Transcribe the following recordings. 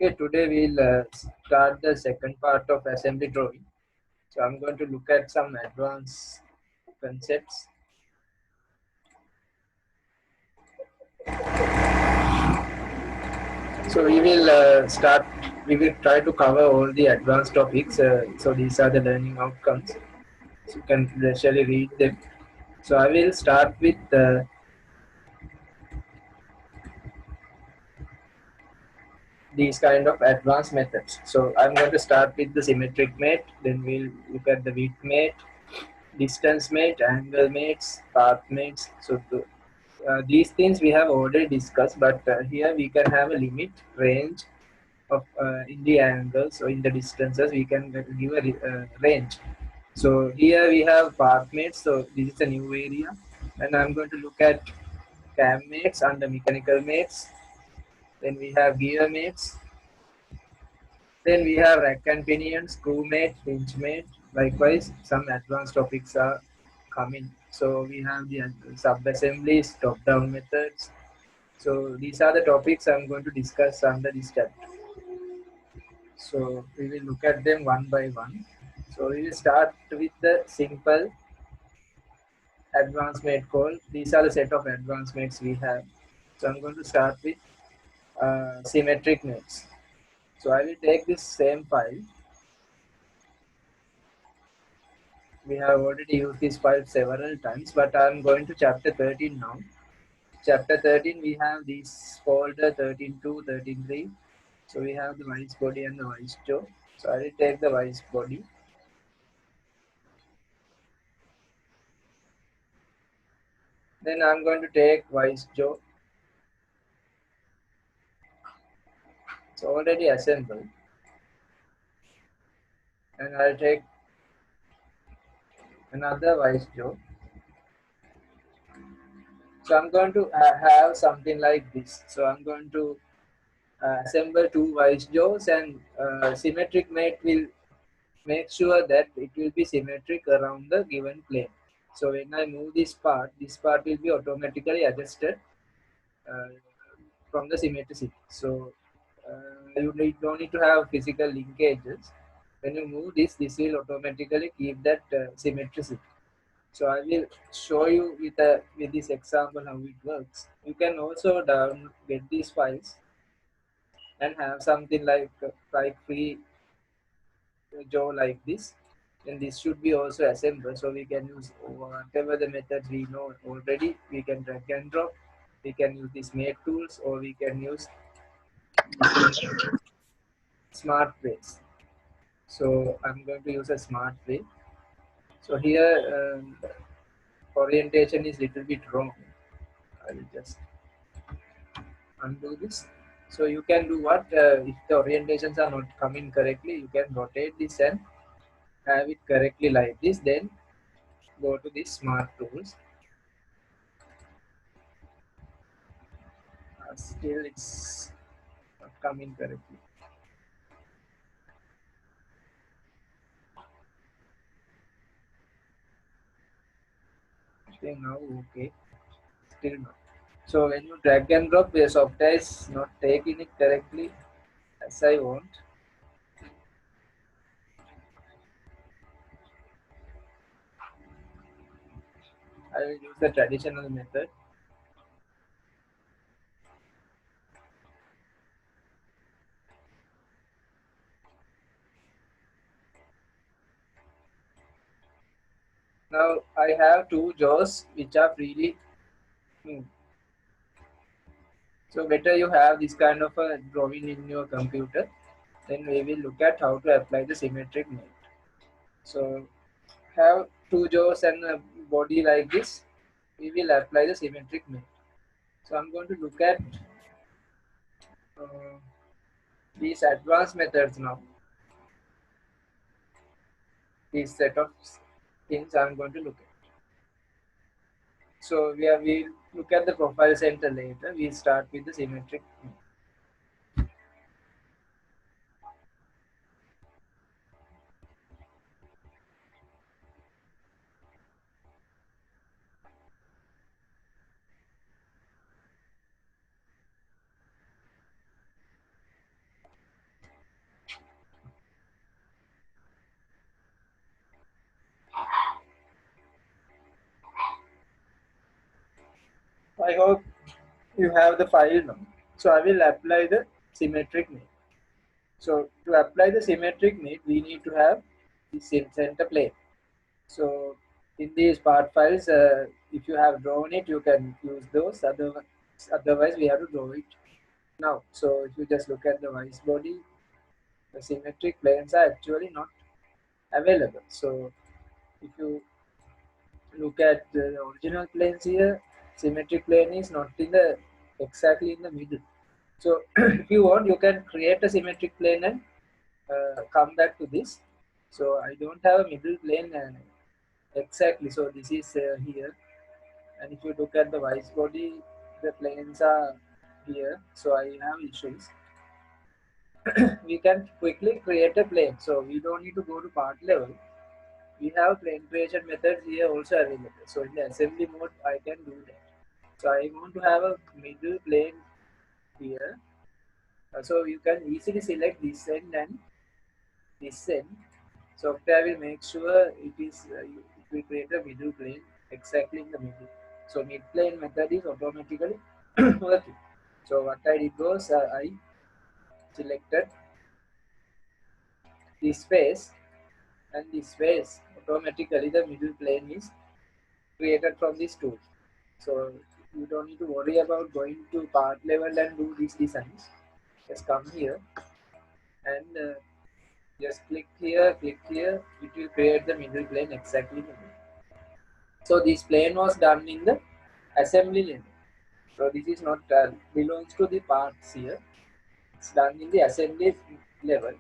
Okay, today we'll start the second part of assembly drawing. So I'm going to look at some advanced concepts. So we will try to cover all the advanced topics. So these are the learning outcomes. So you can actually read them. So I will start with these kind of advanced methods. So I'm going to start with the symmetric mate, then we'll look at the width mate, distance mate, angle mates, path mates. So these things we have already discussed, but here we can have a limit range of in the angles or in the distances we can give a range. So here we have path mates. So this is a new area, and I'm going to look at cam mates and the mechanical mates. Then we have gear mates. Then we have rack and pinion, screw mate, hinge mate. Likewise, some advanced topics are coming. So we have the sub-assemblies, top-down methods. So these are the topics I'm going to discuss under this chapter. So we will look at them one by one. So we will start with the simple advanced mate call. These are the set of advanced mates we have. So I'm going to start with symmetric mates. So I will take this same file. We have already used this file several times, but I'm going to chapter 13 now. Chapter 13, we have this folder 13.2, 13.3. So we have the vice body and the vice jaw. So I will take the vice body. Then I'm going to take vice jaw. It's already assembled. And I'll take another vice jaw. So I'm going to have something like this. So I'm going to assemble two vice jaws, and symmetric mate will make sure that it will be symmetric around the given plane. So when I move this part will be automatically adjusted uh, from the symmetricity. So don't need to have physical linkages. When you move this will automatically keep that symmetricity. So I will show you with this example how it works. You can also get these files and have something like free jaw like this. And this should be also assembled, so we can use whatever the methods we know already. We can drag and drop. We can use these mate tools, or we can use smart ways. So I'm going to use a smart way. So here orientation is little bit wrong. I will just undo this. So you can do what if the orientations are not coming correctly, you can rotate this and have it correctly like this. Then go to the smart tools. Still it's not coming correctly. Okay, now okay, still not. So when you drag and drop, the software is not taking it correctly as I want. I will use the traditional method. Now I have two jaws which are freely moved. So better you have this kind of a drawing in your computer. Then we will look at how to apply the symmetric mate. So have two jaws and a body like this. We will apply the symmetric mate. So I'm going to look at uh, these advanced methods now. These set of things I'm going to look at. So we look at the profile center later. We start with the symmetric mate. I hope you have the file now. So I will apply the symmetric mate. So to apply the symmetric mate, we need to have the center plane. So in these part files, if you have drawn it, you can use those. Otherwise, we have to draw it now. So if you just look at the vice body, the symmetric planes are actually not available. So if you look at the original planes here, symmetric plane is not in the exactly in the middle. So if you want, you can create a symmetric plane and come back to this. So I don't have a middle plane exactly. So this is here, and if you look at the vice body, the planes are here. So I have issues. We can quickly create a plane. So we don't need to go to part level. We have plane creation methods here also available. So in the assembly mode, I can do that. So I want to have a middle plane here. So you can easily select this end and this end. Software will make sure it will create a middle plane exactly in the middle. So mid plane method is automatically working. So what I did was I selected this face, and this face automatically the middle plane is created from this tool. So you don't need to worry about going to part level and do these designs. Just come here and just click here, it will create the middle plane exactly in the middle. So this plane was done in the assembly level. So this is not belongs to the parts here. It's done in the assembly level,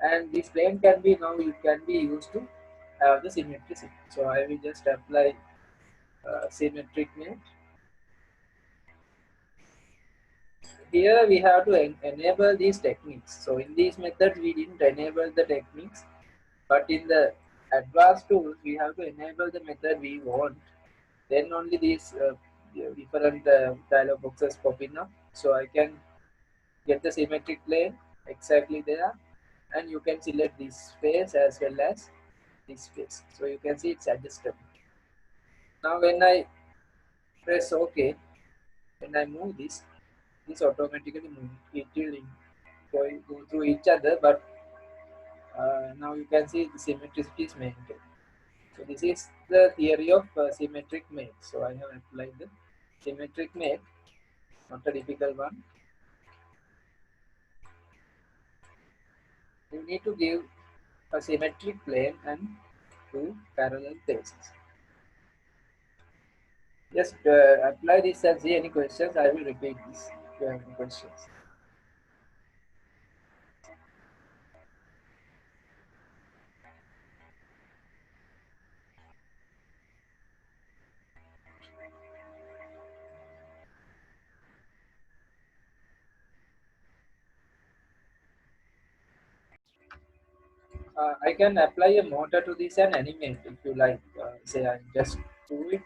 and this plane can be now it can be used to have the symmetricity. So I will just apply symmetric mate. Here we have to enable these techniques. So in these methods we didn't enable the techniques, but in the advanced tools we have to enable the method we want. Then only these different dialog boxes popping up. So I can get the symmetric plane exactly there, and you can select this face as well as this face. So you can see it's adjustable. Now when I press OK, when I move this automatically moves. It will go through each other, but now you can see the symmetricity is maintained. So this is the theory of symmetric mate. So I have applied the symmetric mate, not a difficult one. You need to give a symmetric plane and two parallel faces. Just apply this and see any questions. I will repeat this if you have any questions. I can apply a motor to this and animate if you like. Say I just do it.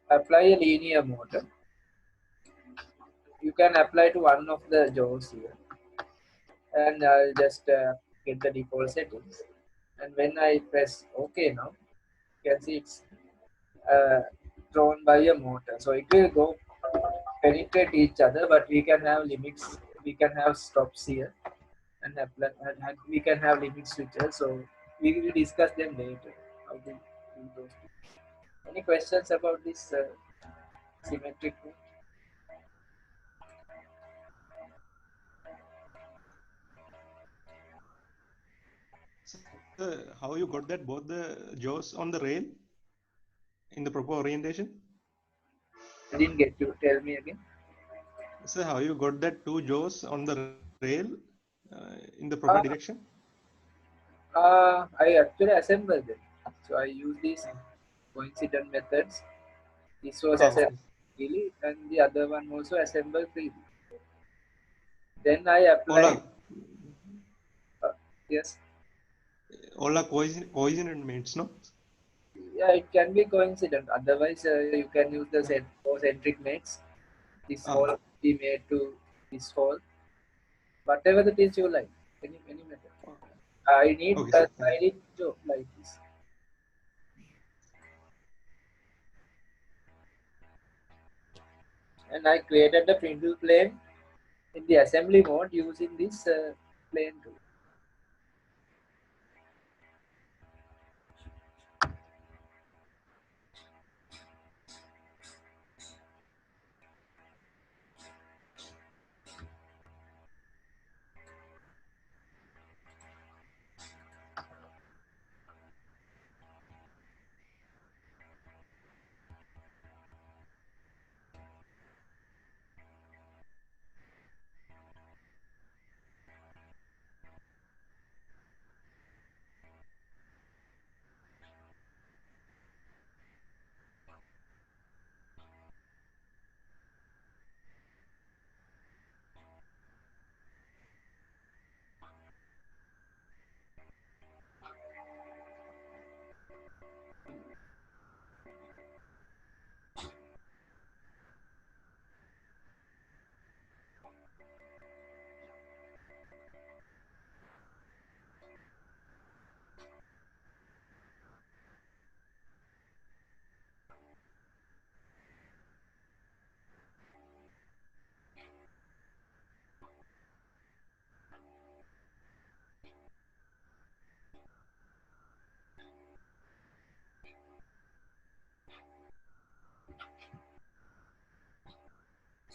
Apply a linear motor. You can apply to one of the jaws here, and I'll just get the default settings. And when I press OK now, you can see it's drawn by a motor. So it will go penetrate each other, but we can have limits. We can have stops here, and apply, and we can have limit switches. So we will discuss them later. How to do those. Any questions about this symmetric mode? How you got that both the jaws on the rail in the proper orientation? I didn't get you. Tell me again. So how you got that two jaws on the rail in the proper Uh, direction? I actually assembled them. So I use these coincident methods. This was Okay. assembled freely, and the other one also assembled freely. Then I All applied. are Yes. coincident mates, no? Yeah, it can be coincident. Otherwise, you can use the concentric mates. This hole Ah, be made to this hole. Whatever the things you like. Any method. I need okay, sir. I need to like this. and I created the twinkle plane in the assembly mode using this plane tool.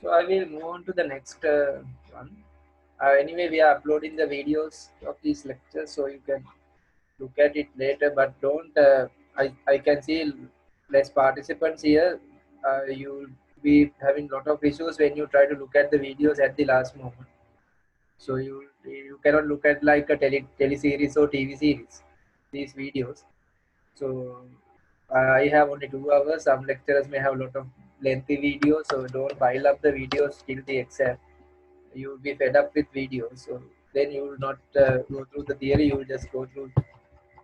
So I will move on to the next one. Anyway, we are uploading the videos of these lectures, so you can look at it later. But don't. I can see less participants here. You'll be having lot of issues when you try to look at the videos at the last moment. So you cannot look at like a teleseries or TV series these videos. So I have only 2 hours. Some lecturers may have a lot of lengthy videos, so don't pile up the videos till the exam. You will be fed up with videos, so then you will not go through the theory. You will just go through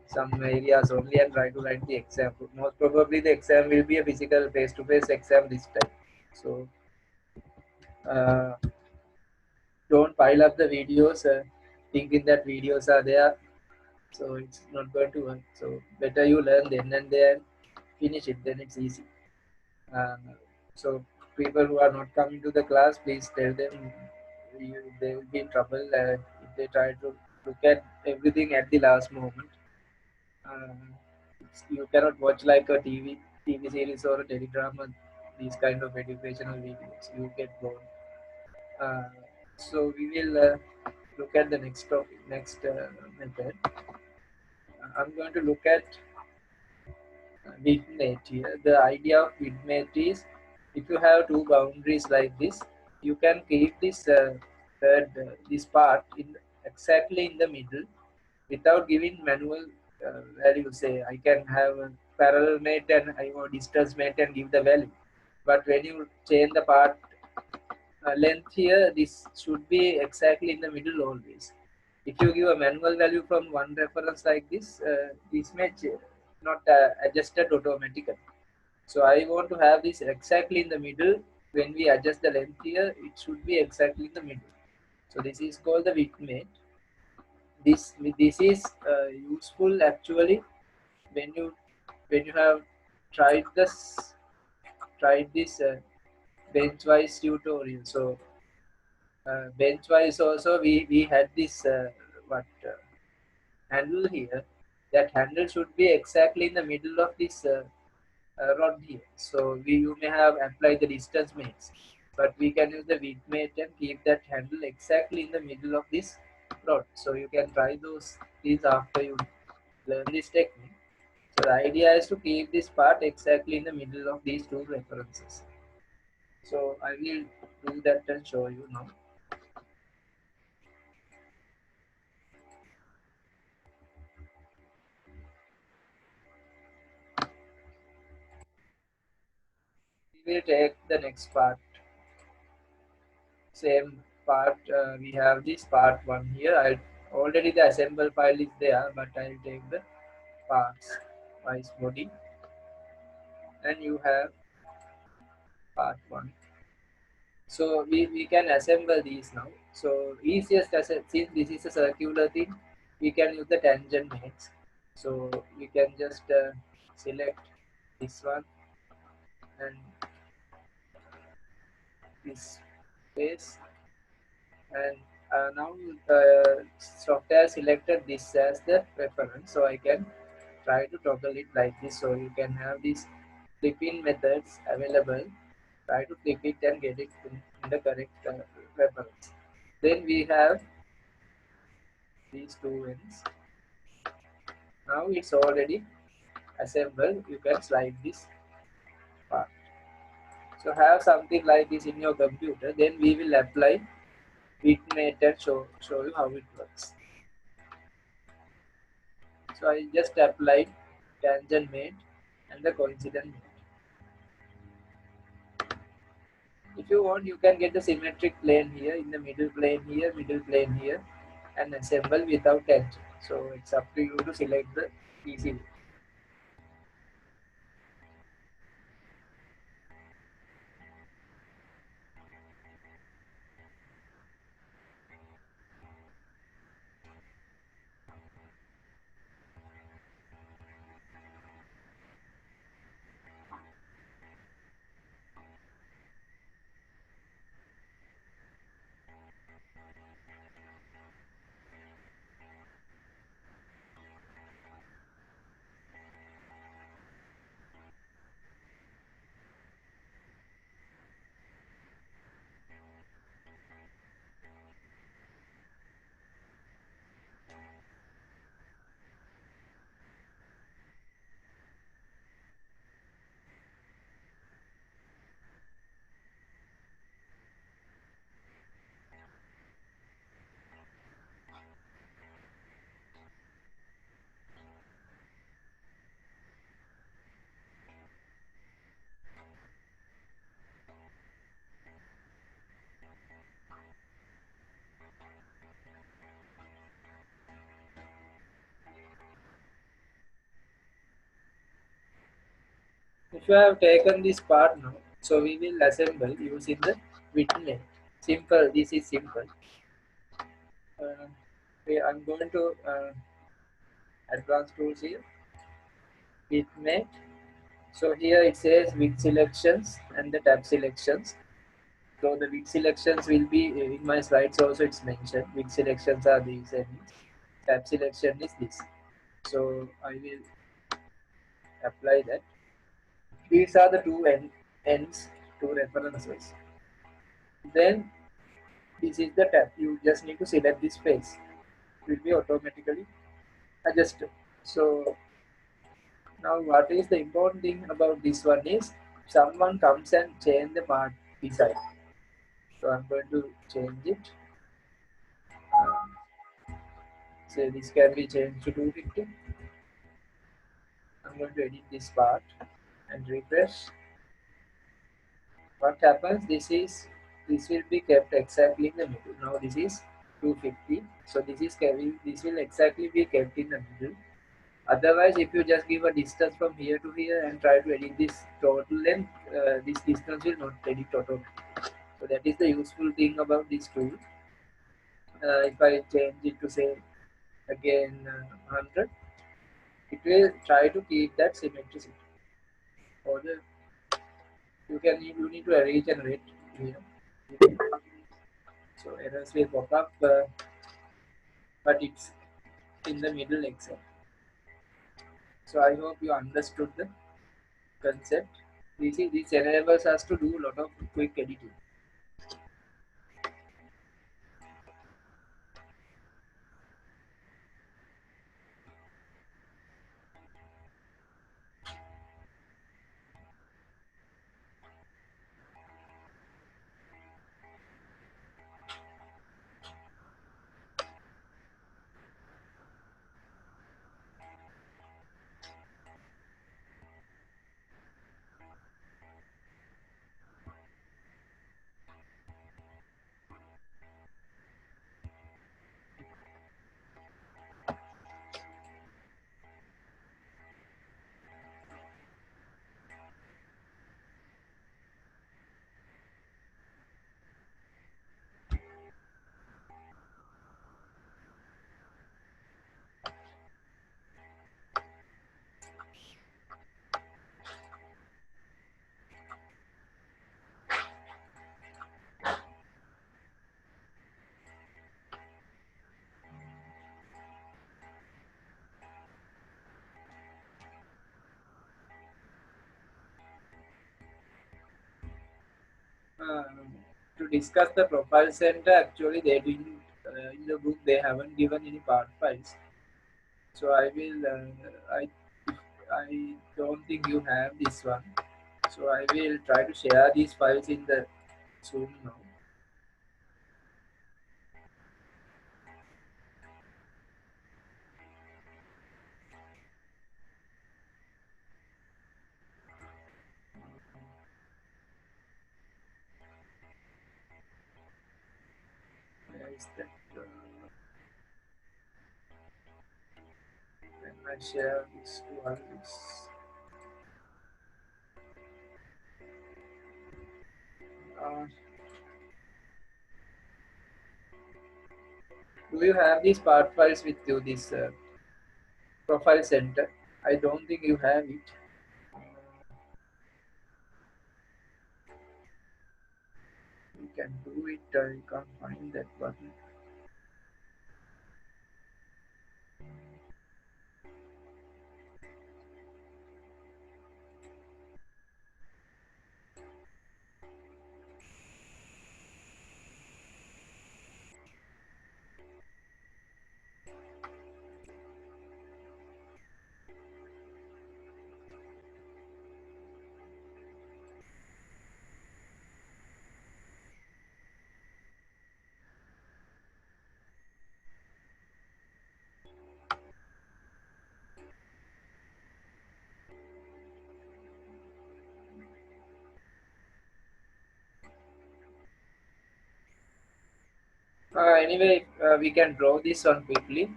some areas only and try to write the exam. Most probably the exam will be a physical face-to-face exam this time. So uh, don't pile up the videos thinking that videos are there, so it's not going to work. So better you learn then and there, finish it, then it's easy. uh, so people who are not coming to the class, please tell them they will be in trouble if they try to look at everything at the last moment. uh, you cannot watch like a TV series or a teledrama, these kind of educational videos, you get bored. uh, so we will look at the next topic, next method. I'm going to look at width here. The idea of width is, if you have two boundaries like this, you can keep this this part in exactly in the middle without giving manual value. Say I can have a parallel mate and I want distance mate and give the value. But when you change the part length here, this should be exactly in the middle always. If you give a manual value from one reference like this may not adjusted automatically. So I want to have this exactly in the middle. When we adjust the length here, it should be exactly in the middle. So this is called the width mate. This is useful actually when you have tried this benchwise tutorial. So benchwise also we had this what handle here. That handle should be exactly in the middle of this rod here. So you may have applied the distance mates, but we can use the width mate and keep that handle exactly in the middle of this rod. So you can try these after you learn this technique. So the idea is to keep this part exactly in the middle of these two references. So I will do that and show you now. We will take the next part. Same part. We have this part one here. I already the assemble file is there, but I'll take the parts wise body, and you have part one. So we can assemble these now. So easiest since this is a circular thing, we can use the tangent mates. So we can just select this one and this space, and now software selected this as the reference, so I can try to toggle it like this. So you can have these flip-in methods available. Try to flip it and get it in the correct reference. Then we have these two ends. Now it's already assembled. You can slide this part. So have something like this in your computer. Then we will apply bitmate and show you how it works. So I just applied tangent mate and the coincident mate. If you want, you can get the symmetric plane here, in the middle plane here, and assemble without tangent. So it's up to you to select the easy way. If you have taken this part now, so we will assemble using the bitmate. Simple, this is simple. I'm going to advanced tools here, bitmate. So here it says with selections and the tab selections. So the with selections will be in my slides also it's mentioned. With selections are these and tab selection is this. So I will apply that. These are the two ends, two references. Then this is the tab. You just need to select this space. It will be automatically adjusted. So now what is the important thing about this one is someone comes and change the part beside. So I'm going to change it. Say this can be changed to 250. I'm going to edit this part and refresh. What happens? This will be kept exactly in the middle. Now this is 250. So this will exactly be kept in the middle. Otherwise, if you just give a distance from here to here and try to edit this total length, this distance will not edit automatically. So that is the useful thing about this tool. If I change it to say again 100, it will try to keep that symmetricity. Or you need to regenerate here. So errors will pop up, but it's in the middle except. So I hope you understood the concept. This enables us to do a lot of quick editing. discuss the profile center, actually they didn't, in the book they haven't given any part files. So I will, I don't think you have this one. So I will try to share these files in the Zoom now. Where is that? When I share this one, uh, do you have these part files with you? This profile center? I don't think you have it. You can do it. You can't find that button. Anyway, we can draw this one quickly.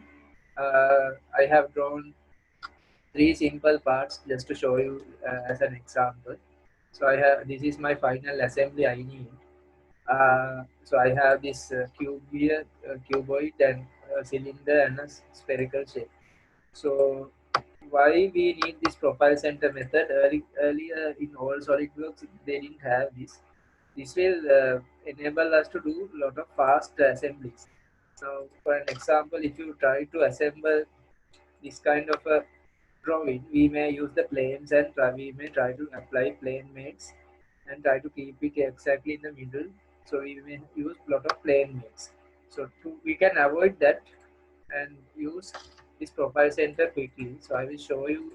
I have drawn three simple parts just to show you as an example. So I have, this is my final assembly I need. So I have this cube here, cuboid and cylinder and a spherical shape. So why we need this profile center method? Earlier in all SolidWorks they didn't have this. This will enable us to do a lot of fast assemblies. Now, for an example, if you try to assemble this kind of a drawing, we may use the planes and we may try to apply plane mates and try to keep it exactly in the middle. So we may use a lot of plane mates. So we can avoid that and use this profile center quickly. So I will show you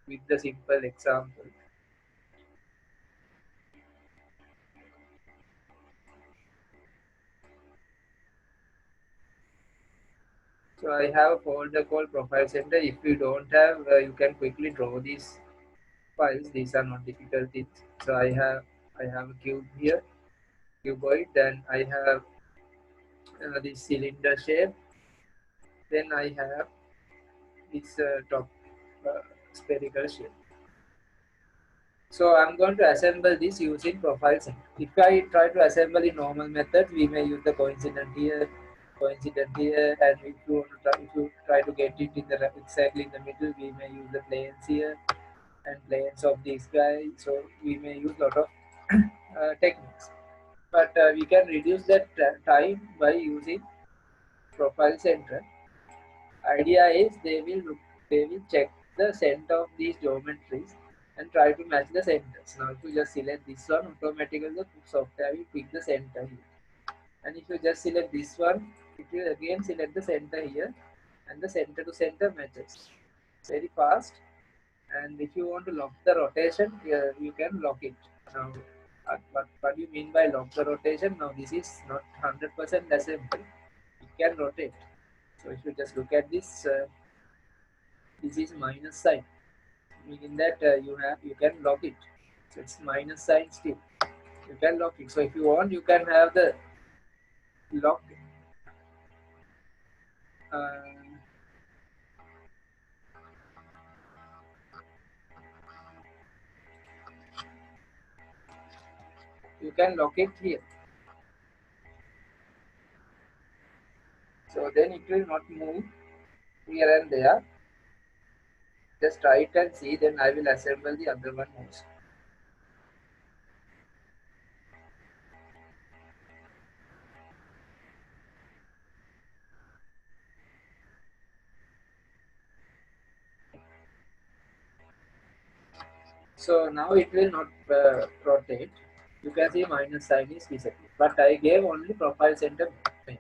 with the simple example. So I have a folder called profile center. If you don't have, you can quickly draw these files. These are not difficult things. So I have a cube here, cuboid. Then I have this cylinder shape. Then I have this top spherical shape. So I'm going to assemble this using profile center. If I try to assemble in normal method, we may use the coincident here, and if you try to get it in the exactly in the middle, we may use the planes here and planes of this guy. So we may use lot of techniques, but we can reduce that time by using profile center. Idea is they will check the center of these geometries and try to match the centers. Now if you just select this one, automatically the software will pick the center here. And if you just select this one, it will again select the center here, and the center to center matches very fast. And if you want to lock the rotation, you can lock it. Now what do you mean by lock the rotation? Now this is not 100% assembled, it can rotate. So if you just look at this, this is minus sign, meaning that you can lock it. So it's minus sign still, you can lock it. So if you want, you can have the lock uh, you can lock it here. So then it will not move here and there. Just try it and see, then I will assemble the other one also. So now it will not rotate. You can see minus sign is disappeared. But I gave only profile center mate.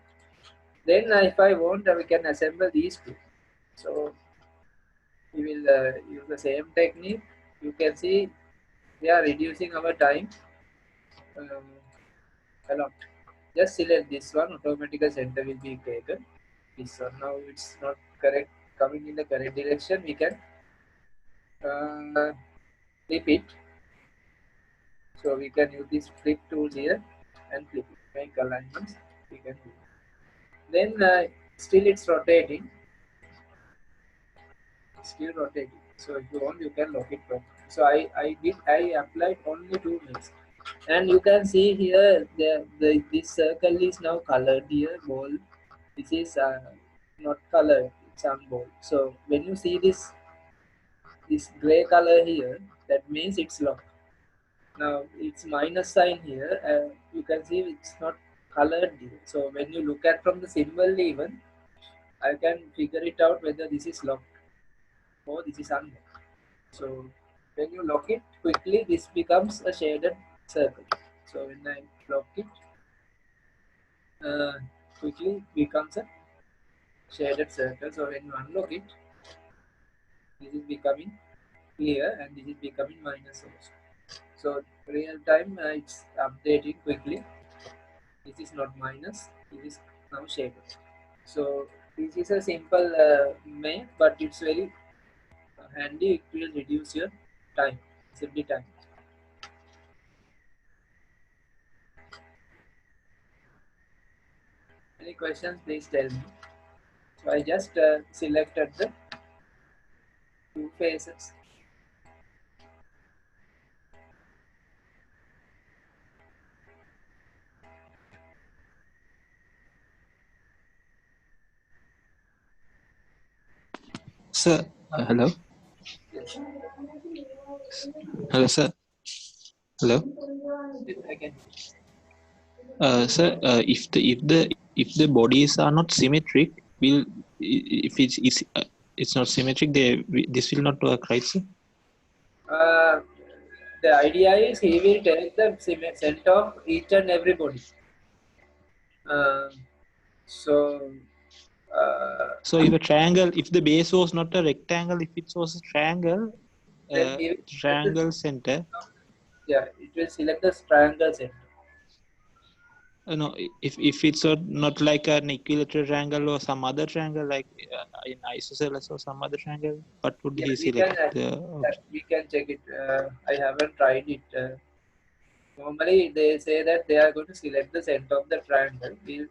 Then if I want, we can assemble these two. So we will use the same technique. You can see we are reducing our time a lot. Just select this one, automatically center will be taken. This one, now it's not correct, coming in the correct direction, we can flip it. So we can use this flip tool here and flip it, make alignments, we can do it. Then still it's rotating, still rotating. So if you want, you can lock it properly. So I applied only 2 minutes. And you can see here this circle is now colored here, bold. This is not colored, it's unbold. So when you see this gray color here, that means it's locked. Now it's minus sign here, you can see it's not colored here. So when you look at from the symbol even, I can figure it out whether this is locked or this is unlocked. So when you lock it quickly, this becomes a shaded circle. So when I lock it, quickly becomes a shaded circle. So when you unlock it, this is becoming clear and this is becoming minus also. So real time it's updating quickly. This is not minus, this is now shaded. So this is a simple math, but it's very handy. It will reduce your time, assembly time. Any questions, please tell me. So I just selected the 2 faces. Sir, hello. Yes. Hello, sir. Hello, Yes, I can. sir. If the bodies are not symmetric, will if it's not symmetric, this will not work, right, sir? Uh, the idea is he will take the center of each and every body. So So if a triangle, if the base was not a rectangle, if it was a triangle, then he will select the, triangle center. yeah, it will select the triangle center. No, if it's not like an equilateral triangle or some other triangle, like in isosceles or some other triangle, what would Yeah, he select? we can check it. I haven't tried it. Normally, they say that they are going to select the center of the triangle. We'll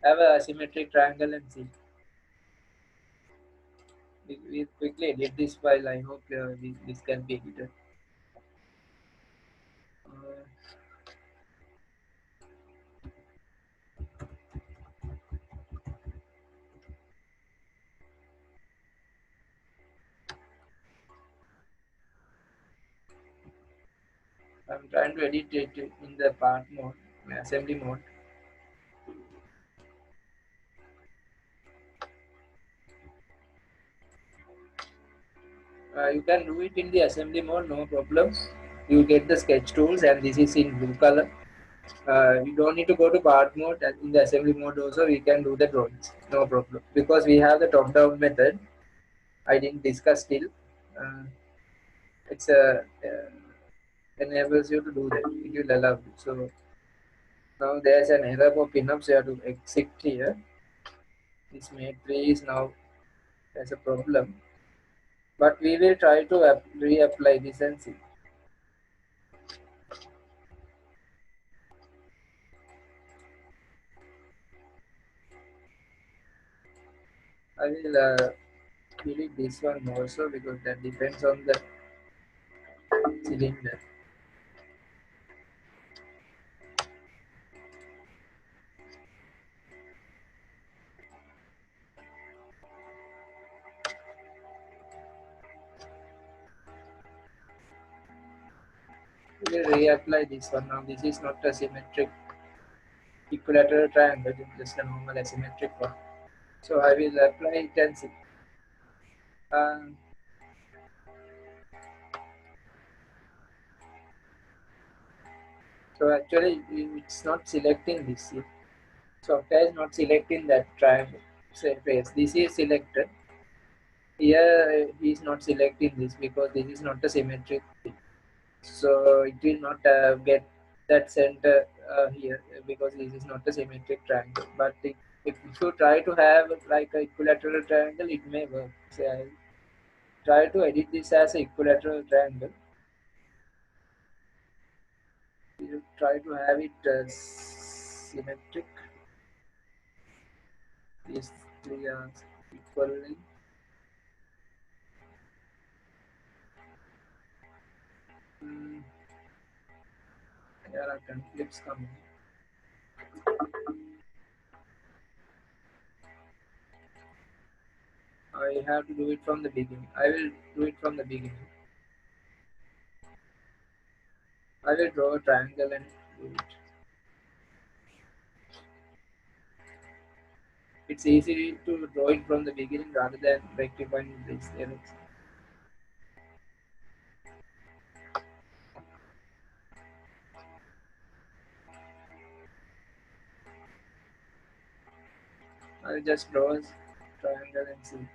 have a symmetric triangle and see. We quickly edit this file. I hope this can be edited. Uh, I'm trying to edit it in the part mode, assembly mode. You can do it in the assembly mode, no problem. You get the sketch tools, and this is in blue color. You don't need to go to part mode, and in the assembly mode also we can do the drawings, no problem. Because we have the top down method, I didn't discuss still. It's enables you to do that. It will allow you. So now there's an error for pinup, so you have to exit here. This mate 3 is now, there's a problem. But we will try to reapply this and see. I will delete this one also because that depends on the cylinder. We will reapply this one. Now this is not a symmetric equilateral triangle, it's just a normal asymmetric one. So I will apply it and see. So actually it's not selecting this here. So Octa is not selecting that triangle surface. This is selected. Here he is not selecting this because this is not a symmetric thing. So it will not get that center here because this is not a symmetric triangle. But if you try to have like an equilateral triangle, it may work. So I try to edit this as an equilateral triangle. You try to have it symmetric. These three are equally. There are conflicts coming. I have to do it from the beginning. I will do it from the beginning. I will draw a triangle and do it. It's easy to draw it from the beginning rather than rectifying these errors. I'll just draw a triangle and see.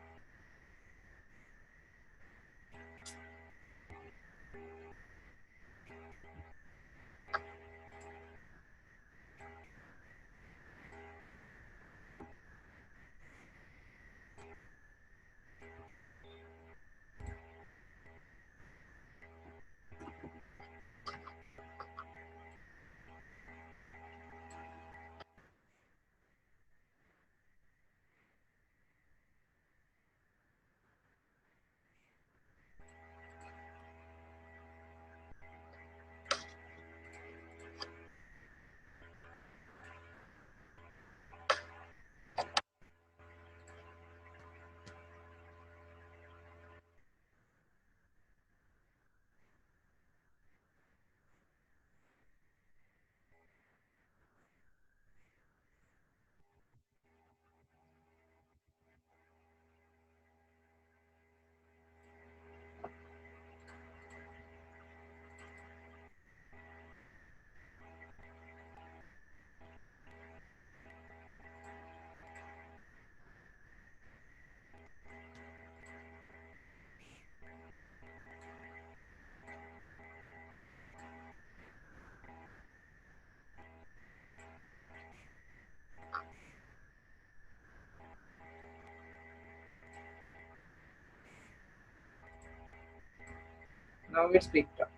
Now it's picked up.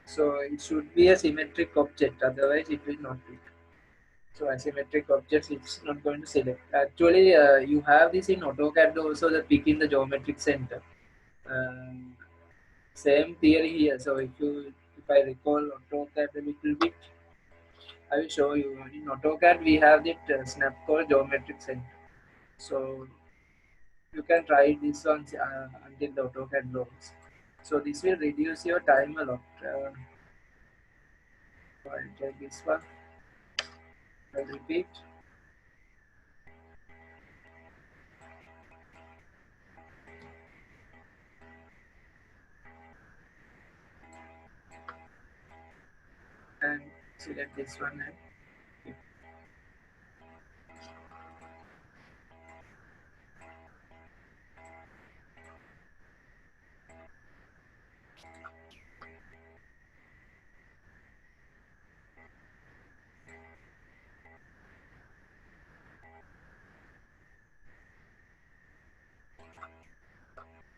So it should be a symmetric object, otherwise it will not pick. So asymmetric objects, it's not going to select. Actually, you have this in AutoCAD also, the pick in the geometric center. Same theory here. So if I recall AutoCAD a little bit, I will show you. In AutoCAD, we have the snap called geometric center. So you can try this on until the AutoCAD loads. So this will reduce your time a lot. So I'll try this one. I'll repeat. And select this one and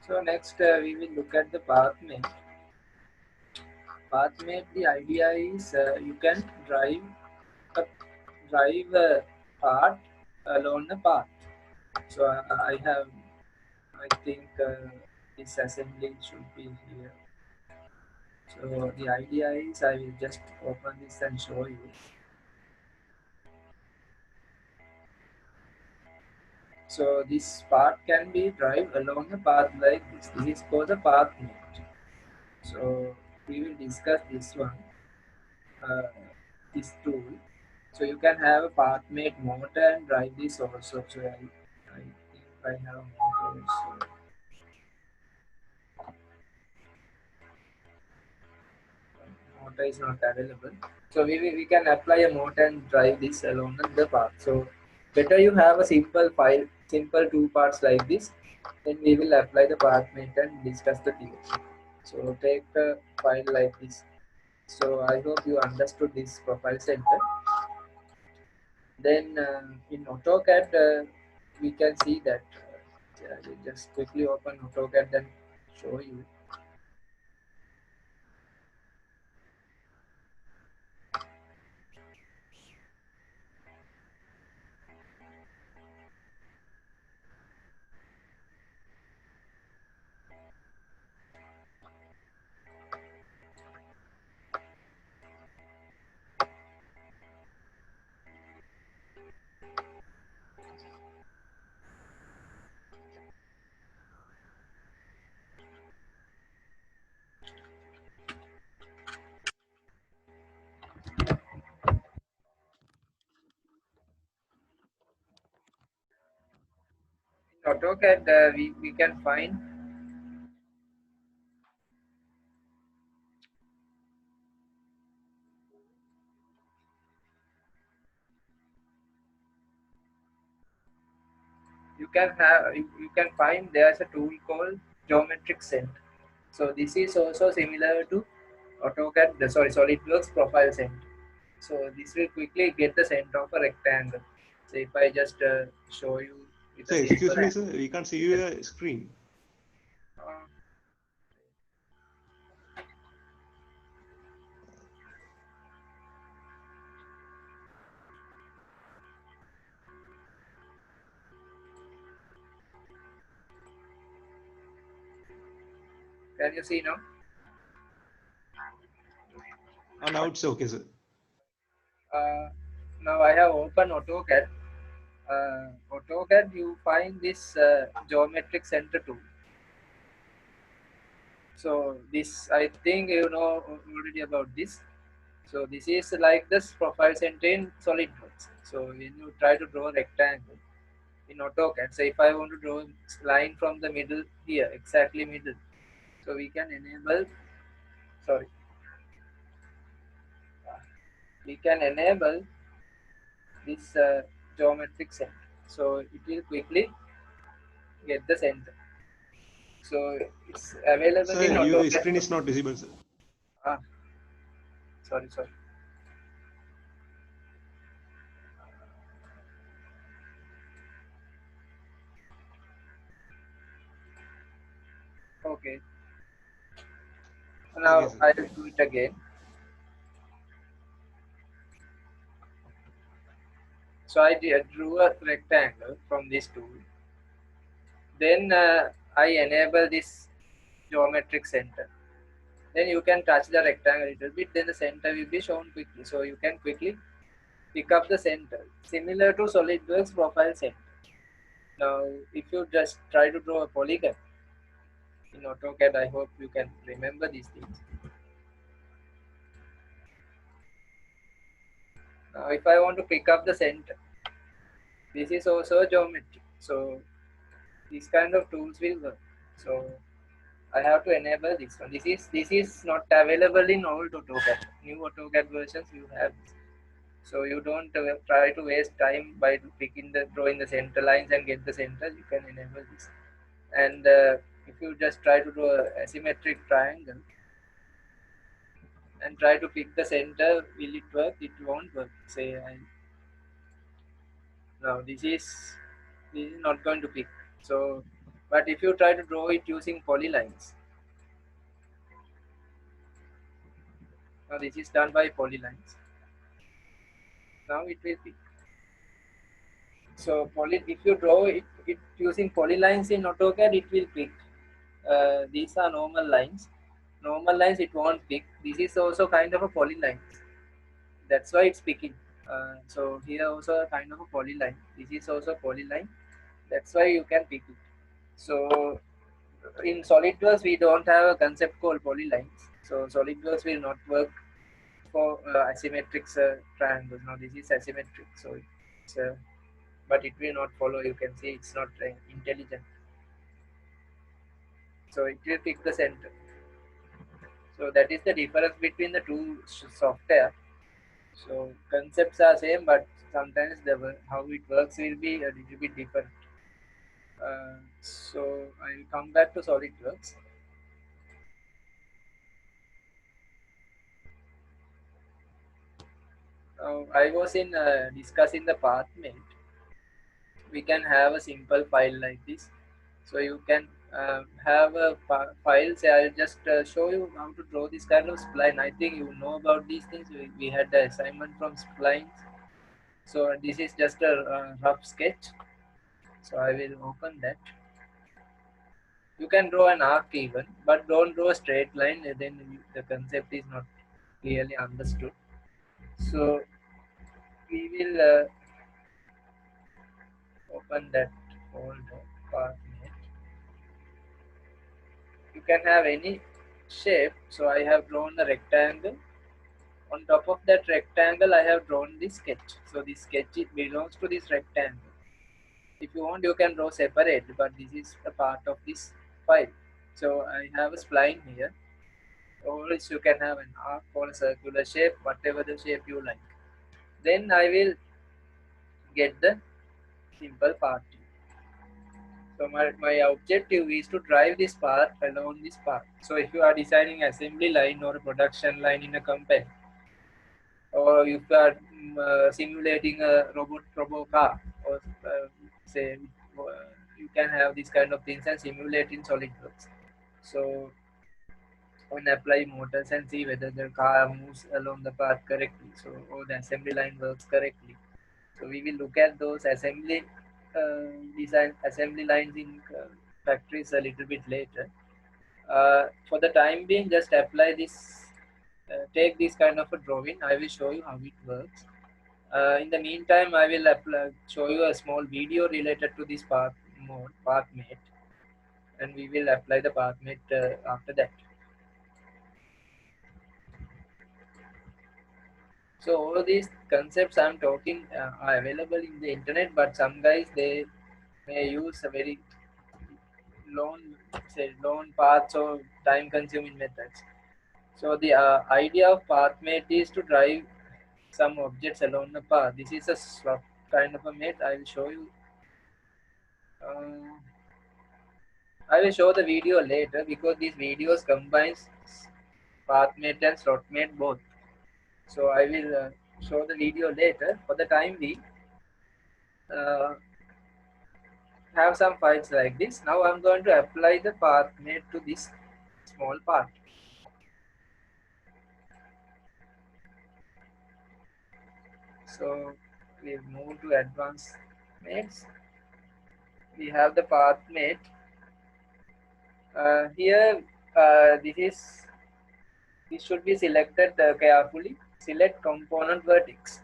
so next we will look at the path map. Path map, the idea is you can drive a part along the path. So I think this assembly should be here. So the idea is I will just open this and show you. So this part can be drive along the path like this. This is called the path map. So we will discuss this one, uh, this tool. So you can have a pathmate motor and drive this also. So I think I have a motor. So motor is not available. So we can apply a mode and drive this along the path. So better you have a simple file, simple two parts like this. Then we will apply the path mate and discuss the theory. So take the file like this. So I hope you understood this profile center. Then in AutoCAD, we can see that. Just quickly open AutoCAD and show you. In AutoCAD, we can find you can find there's a tool called geometric cent. So this is also similar to AutoCAD, sorry, SolidWorks profile cent. So this will quickly get the center of a rectangle. So if I just show you with So a excuse simple me, sir, we can't see your screen. uh, can you see now? Now it's okay, sir. Now I have opened AutoCAD. AutoCAD, you find this geometric center tool. So this, I think you know already about this. So this is like this profile center in SolidWorks. So when you try to draw a rectangle in AutoCAD, so if I want to draw a line from the middle here, exactly middle, so we can enable, sorry, we can enable this geometric center. So it will quickly get the center. So it's available Sir, in your screen is AutoCAD. not visible, sir. Ah, sorry. Okay. Okay, Now sir. I will do it again. So I drew a rectangle from this tool. Then I enable this geometric center. Then you can touch the rectangle a little bit. Then the center will be shown quickly. So you can quickly pick up the center, similar to SolidWorks profile center. Now, if you just try to draw a polygon in AutoCAD, I hope you can remember these things. Now, if I want to pick up the center, this is also geometry. So these kind of tools will work. So I have to enable this one. This is not available in old AutoCAD. New AutoCAD versions you have this. So you don't try to waste time by drawing the center lines and get the center. You can enable this. And if you just try to draw a asymmetric triangle and try to pick the center, will it work? It won't work. Say now this is not going to pick. So, but if you try to draw it using polylines, now this is done by polylines. Now it will pick. So if you draw it using polylines in AutoCAD, it will pick. These are normal lines. Normal lines it won't pick. This is also kind of a polyline. That's why it's picking. So here also a kind of a polyline. This is also polyline. That's why you can pick it. So in SolidWorks we don't have a concept called polylines. So SolidWorks will not work for asymmetric triangles. Now this is asymmetric. So it's but it will not follow. You can see it's not intelligent. So it will pick the center. So that is the difference between the two software. So concepts are same, but sometimes how it works will be a little bit different. So I'll come back to SolidWorks. I was in discussing the pathmate. We can have a simple file like this. So you can have a file. Say I'll just show you how to draw this kind of spline. I think you know about these things. We had the assignment from splines. So this is just a rough sketch. So I will open that. You can draw an arc even, but don't draw a straight line. Then the concept is not clearly understood. So we will open that folder pathmate. You can have any shape. So I have drawn a rectangle. On top of that rectangle, I have drawn this sketch. So this sketch belongs to this rectangle. If you want, you can draw separate, but this is a part of this file. So I have a spline here. Or else you can have an arc or a circular shape, whatever the shape you like. Then I will get the simple part. So my objective is to drive this part along this path. So if you are designing assembly line or a production line in a company, or if you are simulating a robo car, or say you can have these kind of things and simulate in SolidWorks. So when apply motors and see whether the car moves along the path correctly, so or the assembly line works correctly. So we will look at those design assembly lines in factories a little bit later. For the time being, just apply this. Take this kind of a drawing. I will show you how it works. In the meantime, I will show you a small video related to this pathmate, and we will apply the pathmate after that. So all these concepts I'm talking are available in the internet, but some guys they may use a very long paths or time-consuming methods. So the idea of pathmate is to drive some objects along the path. This is a slot kind of a mate. I will show you. I will show the video later because these videos combines pathmate and slotmate both. So I will show the video later. For the time being, uh, have some files like this. Now I'm going to apply the pathmate to this small part. So we'll move to advanced mates. We have the pathmate. Here, this should be selected carefully. Select component vertex.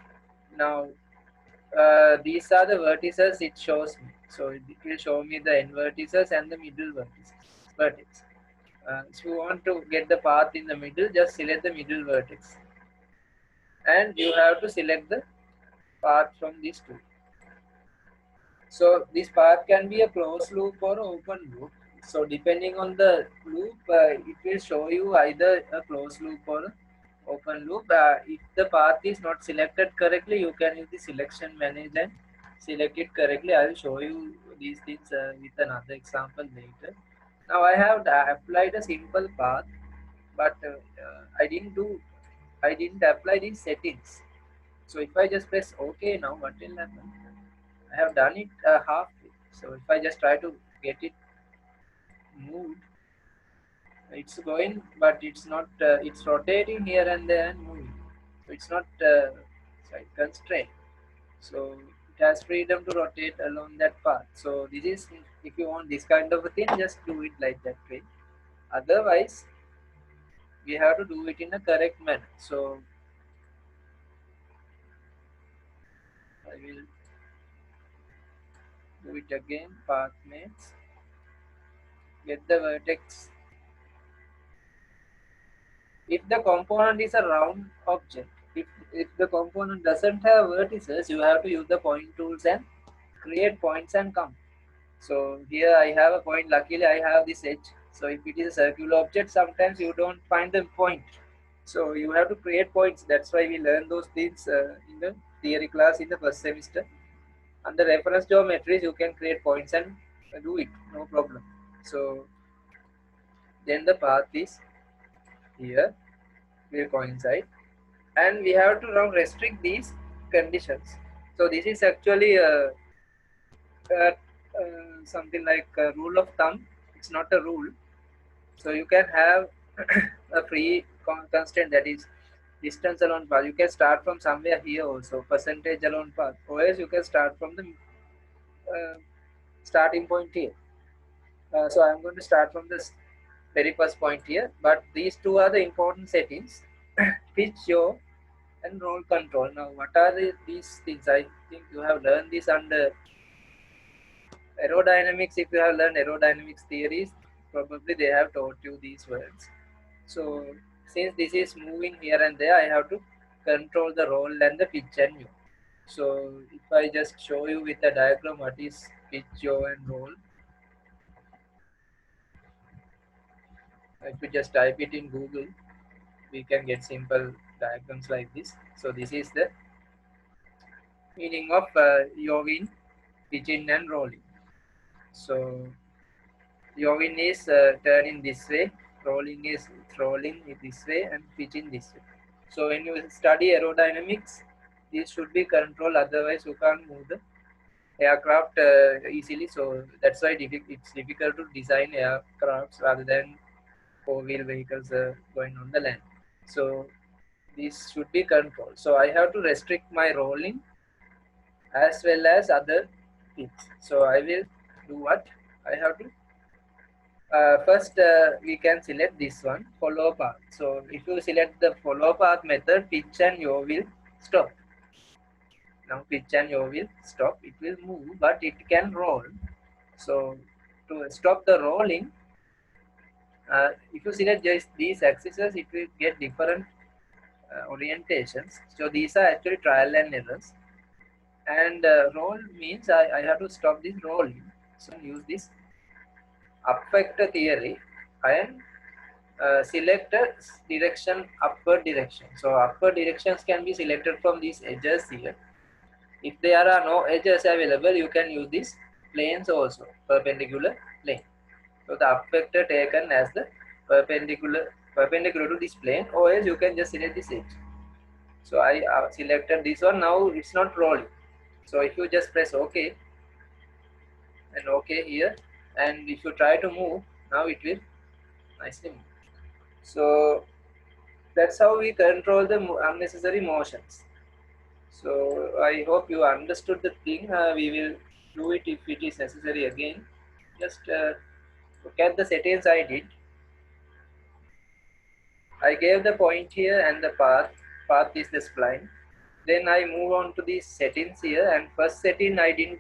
Now, these are the vertices it shows me. So it will show me the end vertices and the middle vertex. If you want to get the path in the middle, just select the middle vertex. And you have to select the path from these two. So this path can be a closed loop or open loop. So depending on the loop, it will show you either a closed loop or a open loop. If the path is not selected correctly, you can use the selection manager and select it correctly. I will show you these things with another example later. Now I have applied a simple path, but I didn't apply these settings. So if I just press OK now, what will happen? I have done it halfway. So if I just try to get it moved, it's going, but it's not. It's rotating here and there and moving. So it's not constrained. So it has freedom to rotate along that path. So this is, if you want this kind of a thing, just do it like that way. Otherwise, we have to do it in a correct manner. So I will do it again. Pathmates. Get the vertex. If the component is a round object, if the component doesn't have vertices, you have to use the point tools and create points and come. So here I have a point. Luckily I have this edge. So if it is a circular object, sometimes you don't find the point. So you have to create points. That's why we learn those things in the theory class in the first semester. Under reference geometries, you can create points and do it, no problem. So then the path is here, will coincide, and we have to now restrict these conditions. So this is actually something like a rule of thumb. It's not a rule. So you can have a free constant, that is distance alone path. You can start from somewhere here also, percentage alone path. Or else you can start from the uh, starting point here. So I'm going to start from this very first point here. But these two are the important settings: pitch, yaw, and roll control. Now, what are these things? I think you have learned this under aerodynamics. If you have learned aerodynamics theories, probably they have taught you these words. So since this is moving here and there, I have to control the roll and the pitch and yaw. So if I just show you with a diagram what is pitch, yaw, and roll, if you just type it in Google, we can get simple diagrams like this. So this is the meaning of yawing, pitching, and rolling. So yawing is turning this way, rolling is rolling in this way, and pitching this way. So when you study aerodynamics, this should be controlled. Otherwise, you can't move the aircraft easily. So that's why it's difficult to design aircrafts rather than four-wheel vehicles going on the land. So this should be controlled. So I have to restrict my rolling as well as other things. So I will do what? I have to first we can select this one, follow path. So if you select the follow path method, pitch and yaw will stop. Now pitch and yaw will stop. It will move, but it can roll. So to stop the rolling, if you select just these axes, it will get different orientations. So these are actually trial and errors. And roll means I have to stop this rolling. So use this up vector theory and select a direction, upward direction. So upward directions can be selected from these edges here. If there are no edges available, you can use these planes also, perpendicular plane. So the up vector taken as the perpendicular to this plane, or else you can just select this edge. So I selected this one. Now it's not rolling. So if you just press OK and OK here, and if you try to move, now it will nicely move. So that's how we control the unnecessary motions. So I hope you understood the thing. We will do it if it is necessary again. Just look at the settings I did. I gave the point here and the path. Path is the spline. Then I move on to these settings here, and first setting I didn't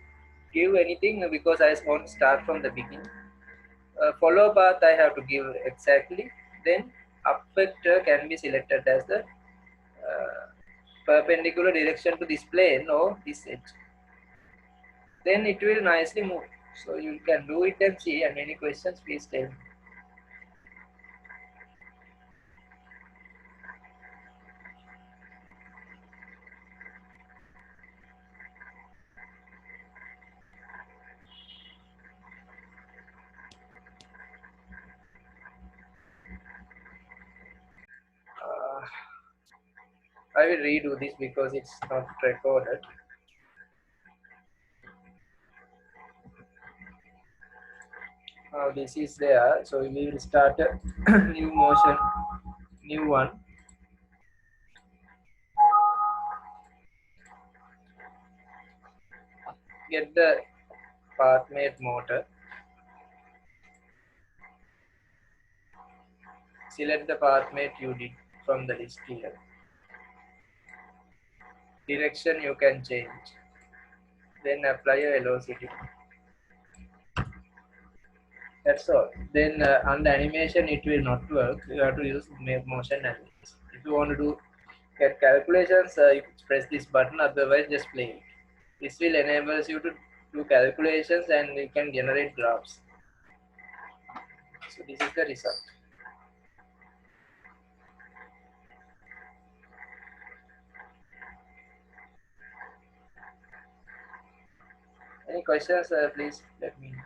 give anything because I want to start from the beginning. Follow path I have to give exactly. Then up vector can be selected as the perpendicular direction to this plane or this edge. Then it will nicely move. So you can do it and see, and any questions please tell me. I will redo this because it's not recorded. Now this is there, so we will start a new motion, new one. Get the PathMate motor. Select the PathMate you did from the list here. Direction you can change. Then apply a velocity. That's all. Then under animation it will not work. You have to use motion analysis. If you want to get calculations, you press this button. Otherwise, just play it. This will enable you to do calculations and you can generate graphs. So this is the result. Any questions, please let me know.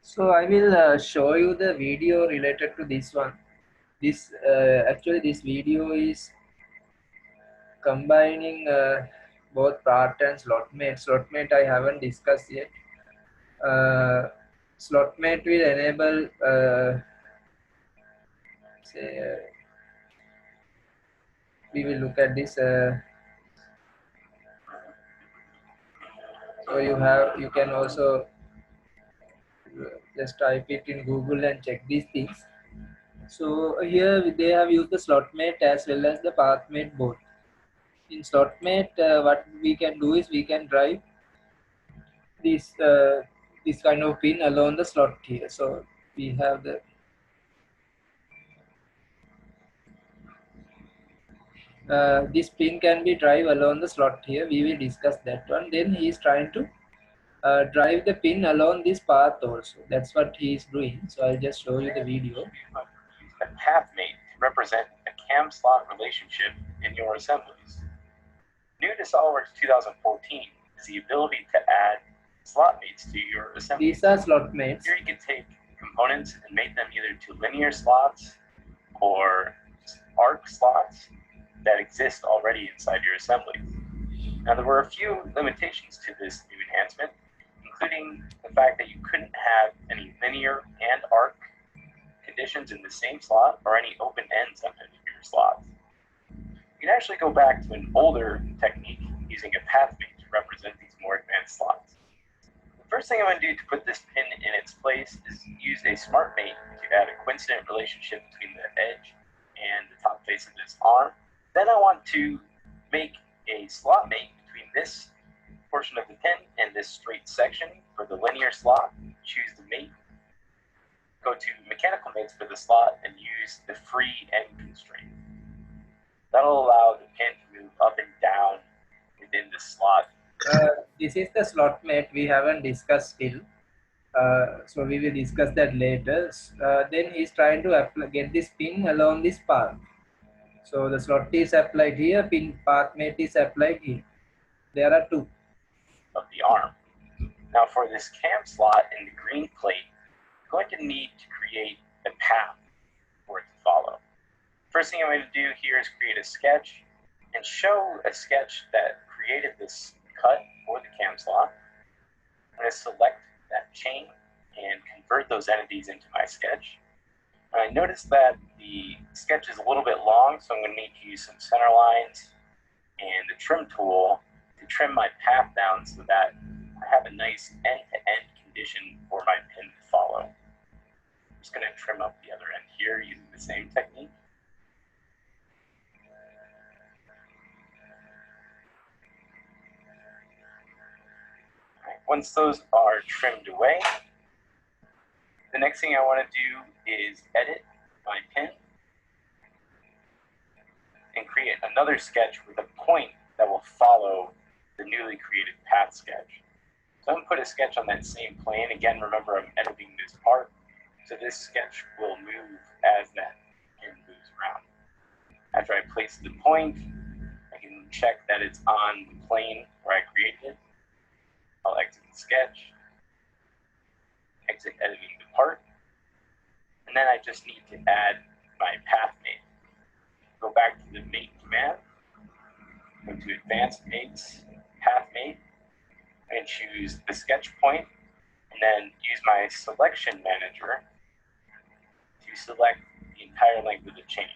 So I will show you the video related to this one. This actually this video is combining both part and slot mate. Slot mate I haven't discussed yet. Slot mate will enable say we will look at this. So you can also just type it in Google and check these things. So here they have used the slot mate as well as the path mate both. In slot mate, what we can do is we can drive this kind of pin along the slot here. So we have this pin can be drive along the slot here. We will discuss that one. Then he is trying to drive the pin along this path also. That's what he is doing. So I'll just show you the video. A path mate to represent a cam slot relationship in your assemblies. New to SOLIDWORKS 2014 is the ability to add slot mates to your assembly. These are slot mates. Here you can take components and mate them either to linear slots or arc slots that exist already inside your assembly. Now there were a few limitations to this new enhancement, including the fact that you couldn't have any linear and arc conditions in the same slot or any open ends on any of your slots. You can actually go back to an older technique using a path mate to represent these more advanced slots. The first thing I'm going to do to put this pin in its place is use a smart mate to add a coincident relationship between the edge and the top face of this arm. Then I want to make a slot mate between this portion of the pin and this straight section for the linear slot. Choose the mate, go to mechanical mates for the slot, and use the free end constraint. That'll allow the pin to move up and down within the slot. This is the slot mate we haven't discussed still. So we will discuss that later. Then he's trying to get this pin along this path. So the slot is applied here, pin path mate is applied here. There are two. Of the arm. Now for this cam slot in the green plate, I'm going to need to create a path for it to follow. First thing I'm going to do here is create a sketch and show a sketch that created this cut for the cam slot. I'm going to select that chain and convert those entities into my sketch. And I notice that the sketch is a little bit long, so I'm going to need to use some center lines and the trim tool to trim my path down so that I have a nice end-to-end condition for my pin to follow. I'm just going to trim up the other end here using the same technique. Right, once those are trimmed away, the next thing I want to do is edit my pin and create another sketch with a point that will follow the newly created path sketch. So I'm going to put a sketch on that same plane. Again, remember I'm editing this part, so this sketch will move as that pin moves around. After I place the point, I can check that it's on the plane where I created it. I'll exit the sketch, exit editing the part, and then I just need to add my path mate. Go back to the mate command, go to advanced mates, path mate, and choose the sketch point, and then use my selection manager to select the entire length of the chain.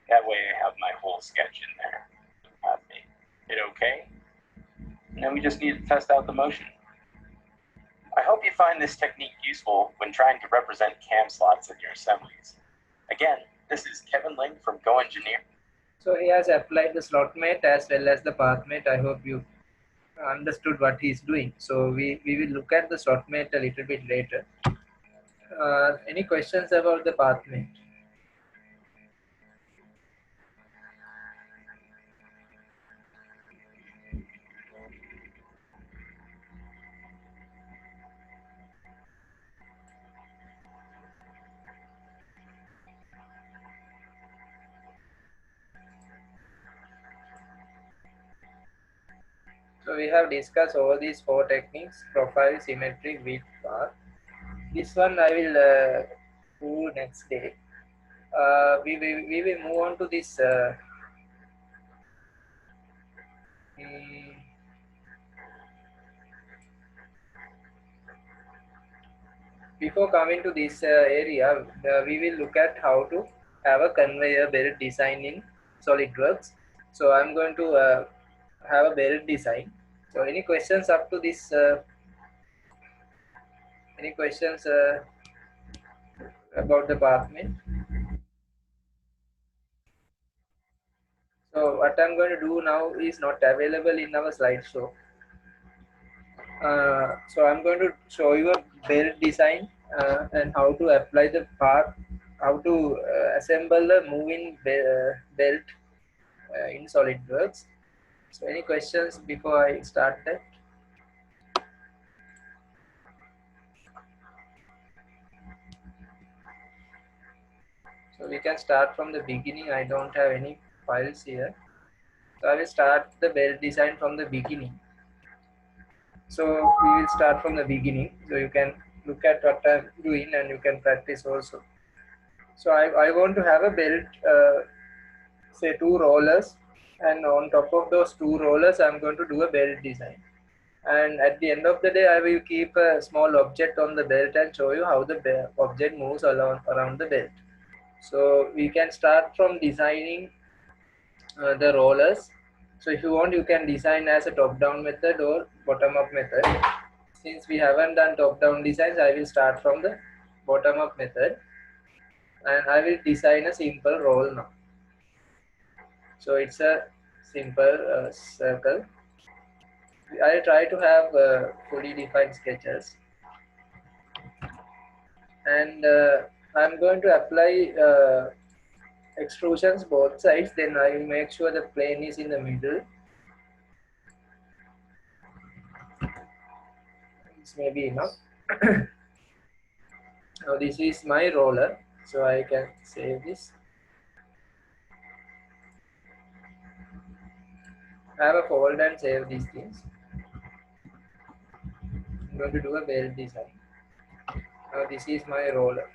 That way I have my whole sketch in there. Path mate. Hit OK. And then we just need to test out the motion. I hope you find this technique useful when trying to represent cam slots in your assemblies. Again, this is Kevin Ling from GoEngineer. So he has applied the slot mate as well as the path mate. I hope you understood what he's doing. So we will look at the slot mate a little bit later. Any questions about the path mate? So we have discussed all these four techniques: profile, symmetric, weak, path. This one I will do next day. We will move on to this before coming to this area, we will look at how to have a conveyor belt design in SolidWorks. So I'm going to have a belt design. So any questions up to this? Any questions about the path mate? So what I'm going to do now is not available in our slideshow. So I'm going to show you a belt design and how to apply the path, how to assemble the moving belt in SolidWorks. So any questions before I start that? So we can start from the beginning. I don't have any files here. So I will start the belt design from the beginning. So we will start from the beginning. So you can look at what I'm doing and you can practice also. So I want to have a belt, say 2 rollers, and on top of those 2 rollers, I'm going to do a belt design. And at the end of the day, I will keep a small object on the belt and show you how the object moves around the belt. So we can start from designing the rollers. So if you want, you can design as a top-down method or bottom-up method. Since we haven't done top-down designs, I will start from the bottom-up method. And I will design a simple roll now. So it's a simple circle. I try to have fully defined sketches. And I'm going to apply extrusions both sides. Then I will make sure the plane is in the middle. This may be enough. Now this is my roller, so I can save this. I have a folder and save these things. I'm going to do a belt design. Now this is my roller.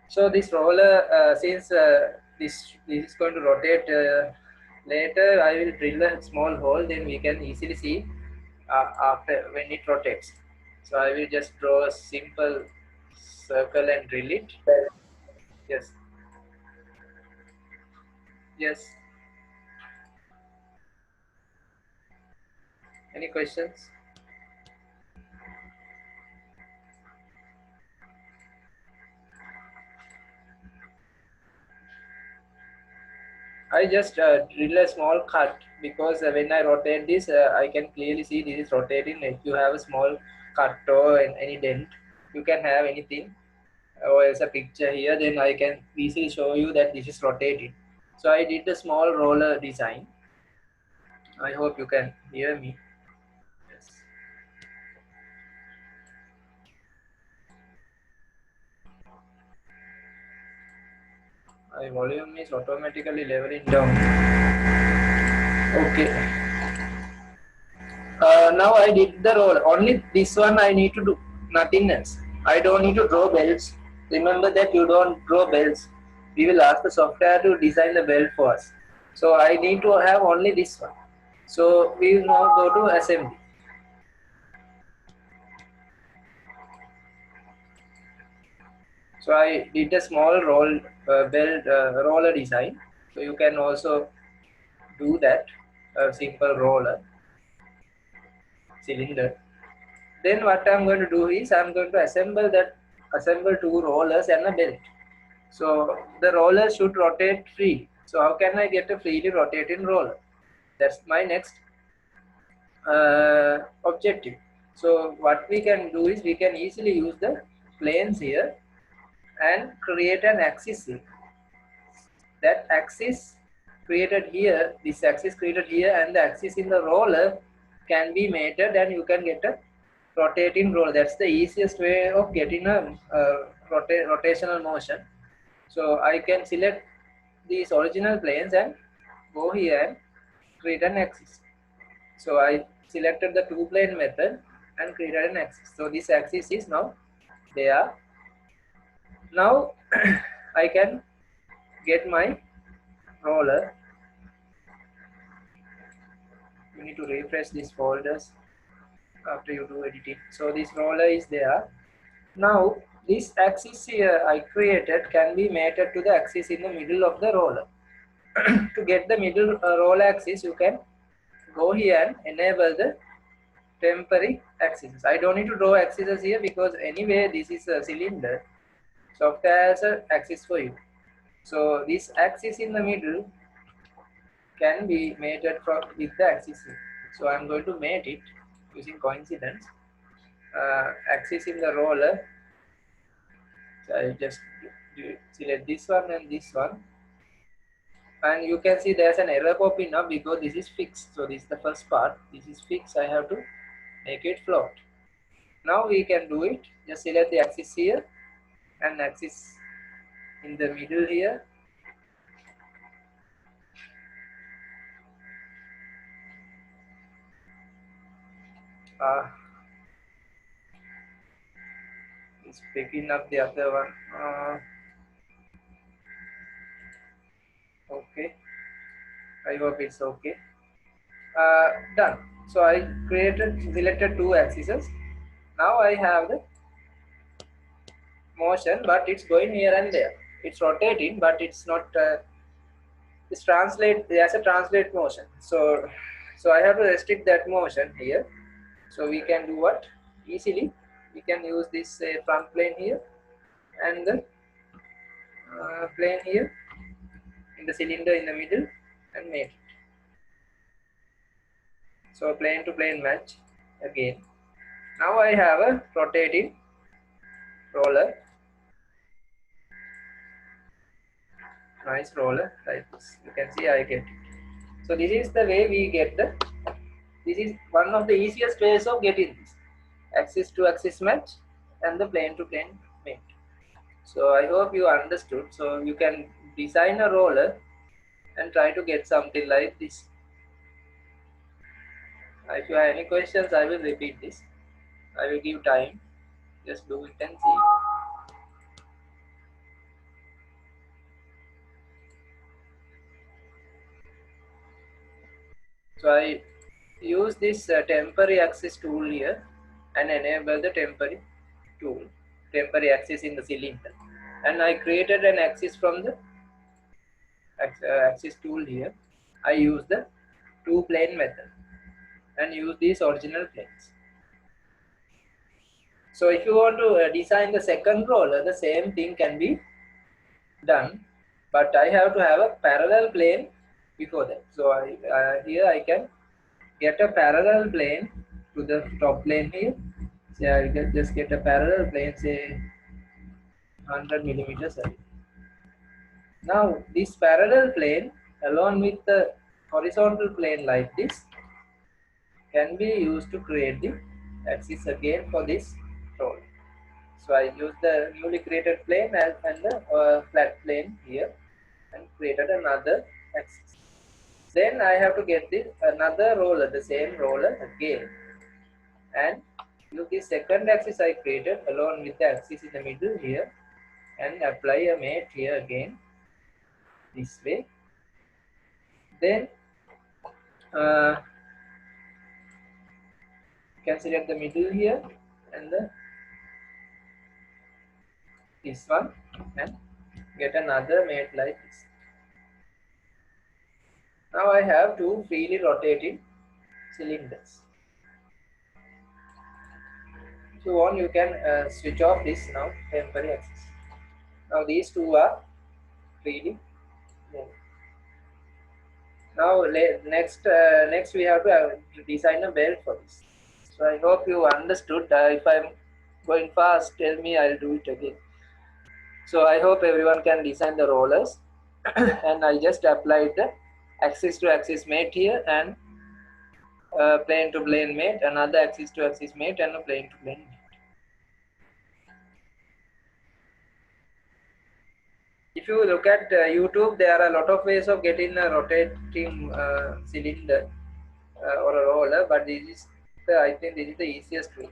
So this roller, since this is going to rotate later, I will drill a small hole. Then we can easily see after when it rotates. So I will just draw a simple circle and drill it. Yes. Yes. Any questions? I just drill a small cut because when I rotate this, I can clearly see this is rotating. If you have a small cut or any dent, you can have anything. Or as a picture here, then I can easily show you that this is rotating. So I did a small roller design. I hope you can hear me. Yes. My volume is automatically leveling down. Okay. Now I did the roll. Only this one I need to do, nothing else. I don't need to draw belts. Remember that you don't draw belts. We will ask the software to design the belt for us. So I need to have only this one. So we will now go to assembly. So I did a small belt roller design. So you can also do that. A simple roller cylinder. Then what I'm going to do is I'm going to assemble two rollers and a belt. So the roller should rotate free. So how can I get a freely rotating roller? That's my next objective. So what we can do is we can easily use the planes here and create an axis here. That axis created here, this axis created here, and the axis in the roller can be mated, and you can get a rotating roller. That's the easiest way of getting a rotational motion. So I can select these original planes and go here and create an axis. So I selected the two plane method and created an axis. So this axis is now there. Now I can get my roller. You need to refresh these folders after you do editing. So this roller is there. Now this axis here I created can be mated to the axis in the middle of the roller. To get the middle roller axis, you can go here and enable the temporary axis. I don't need to draw axes here because anyway this is a cylinder. Software has an axis for you. So this axis in the middle can be mated with the axis here. So I'm going to mate it using coincidence. Axis in the roller. So I just select this one and this one. And you can see there's an error popping up because this is fixed. So this is the first part. This is fixed. I have to make it float. Now we can do it. Just select the axis here and axis in the middle here. It's picking up the other one. Okay. I hope it's okay. Done. So I selected two axes. Now I have the motion, but it's going here and there. It's rotating, but it's not. It's translate. There's a translate motion. So I have to restrict that motion here. So we can do what easily. We can use this front plane here and the plane here in the cylinder in the middle and make it. So plane to plane match again. Now I have a rotating roller. nice roller like this. You can see I get it. So this is the way we get the, this is one of the easiest ways of getting this axis to axis match and the plane to plane mate. So I hope you understood. So you can design a roller and try to get something like this. If you have any questions, I will repeat this. I will give time. Just do it and see. So I use this temporary axis tool here and enable the temporary tool, temporary axis in the cylinder. And I created an axis from the axis tool here. I use the two plane method and use these original planes. So if you want to design the second roller, the same thing can be done, but I have to have a parallel plane before that. So here I can get a parallel plane to the top plane here. So I can just get a parallel plane, say 100 millimeters away. Now this parallel plane along with the horizontal plane like this can be used to create the axis again for this roll. So I use the newly created plane and the flat plane here and created another axis. Then I have to get this another roller, the same roller again, and use the second axis I created along with the axis in the middle here and apply a mate here again this way. Then can select the middle here and this one and get another mate like this. Now I have two freely rotating cylinders. If you want, you can switch off this now temporary axis. Now these two are freely moving. Now next we have to design a belt for this. So I hope you understood. If I'm going fast, tell me, I'll do it again. So I hope everyone can design the rollers and I just applied the axis to axis mate here and plane to plane mate, another axis to axis mate and a plane to plane mate. If you look at YouTube, there are a lot of ways of getting a rotating cylinder or a roller, but this is I think this is the easiest way.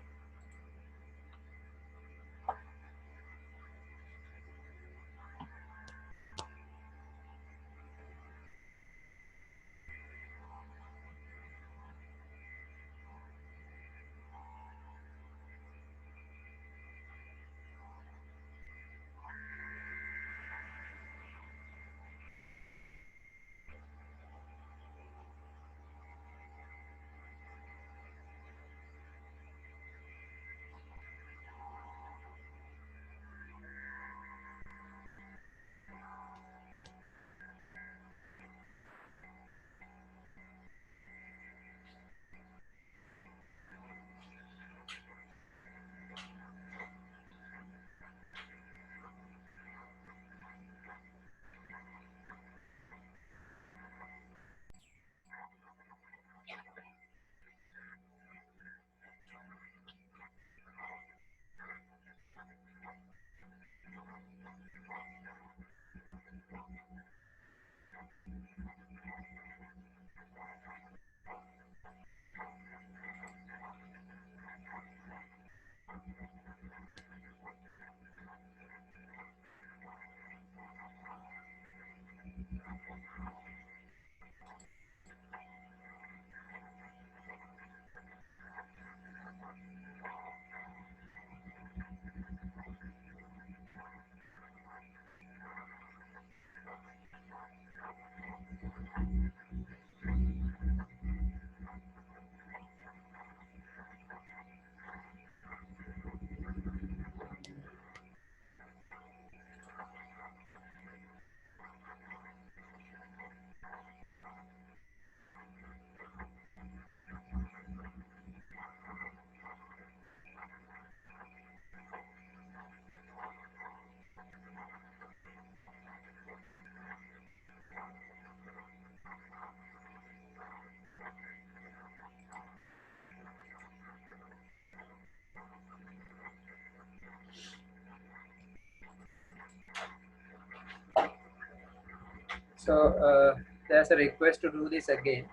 So there's a request to do this again.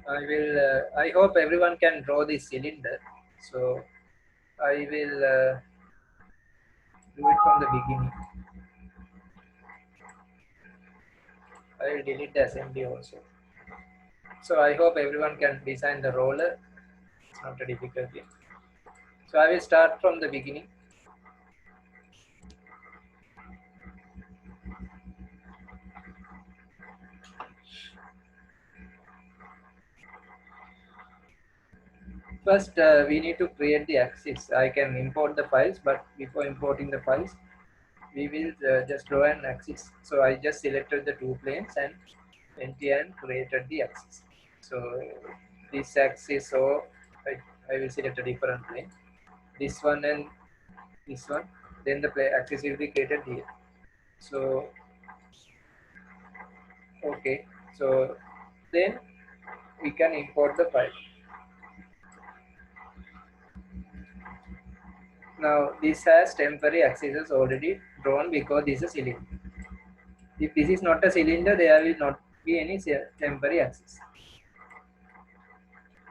I will. I hope everyone can draw this cylinder. So I will do it from the beginning. I will delete the assembly also. So I hope everyone can design the roller. It's not a difficult thing. So I will start from the beginning. First, we need to create the axis. I can import the files, but before importing the files, we will just draw an axis. So I just selected the two planes and went here and created the axis. So this axis, so I will select a different plane. This one and this one. Then the axis will be created here. So okay. So then we can import the file. Now this has temporary axes already drawn because this is a cylinder. If this is not a cylinder, there will not be any temporary axis.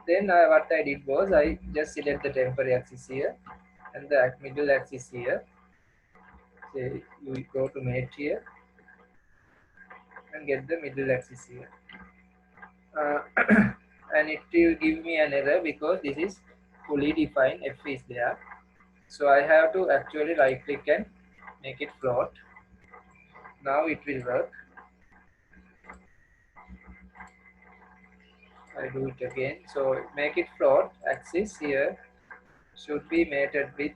Then what I did was I just select the temporary axis here and the middle axis here. Say you go to mate here and get the middle axis here. And it will give me an error because this is fully defined, F is there. So I have to actually right click and make it float. Now it will work. I do it again. So make it float. Axis here should be mated with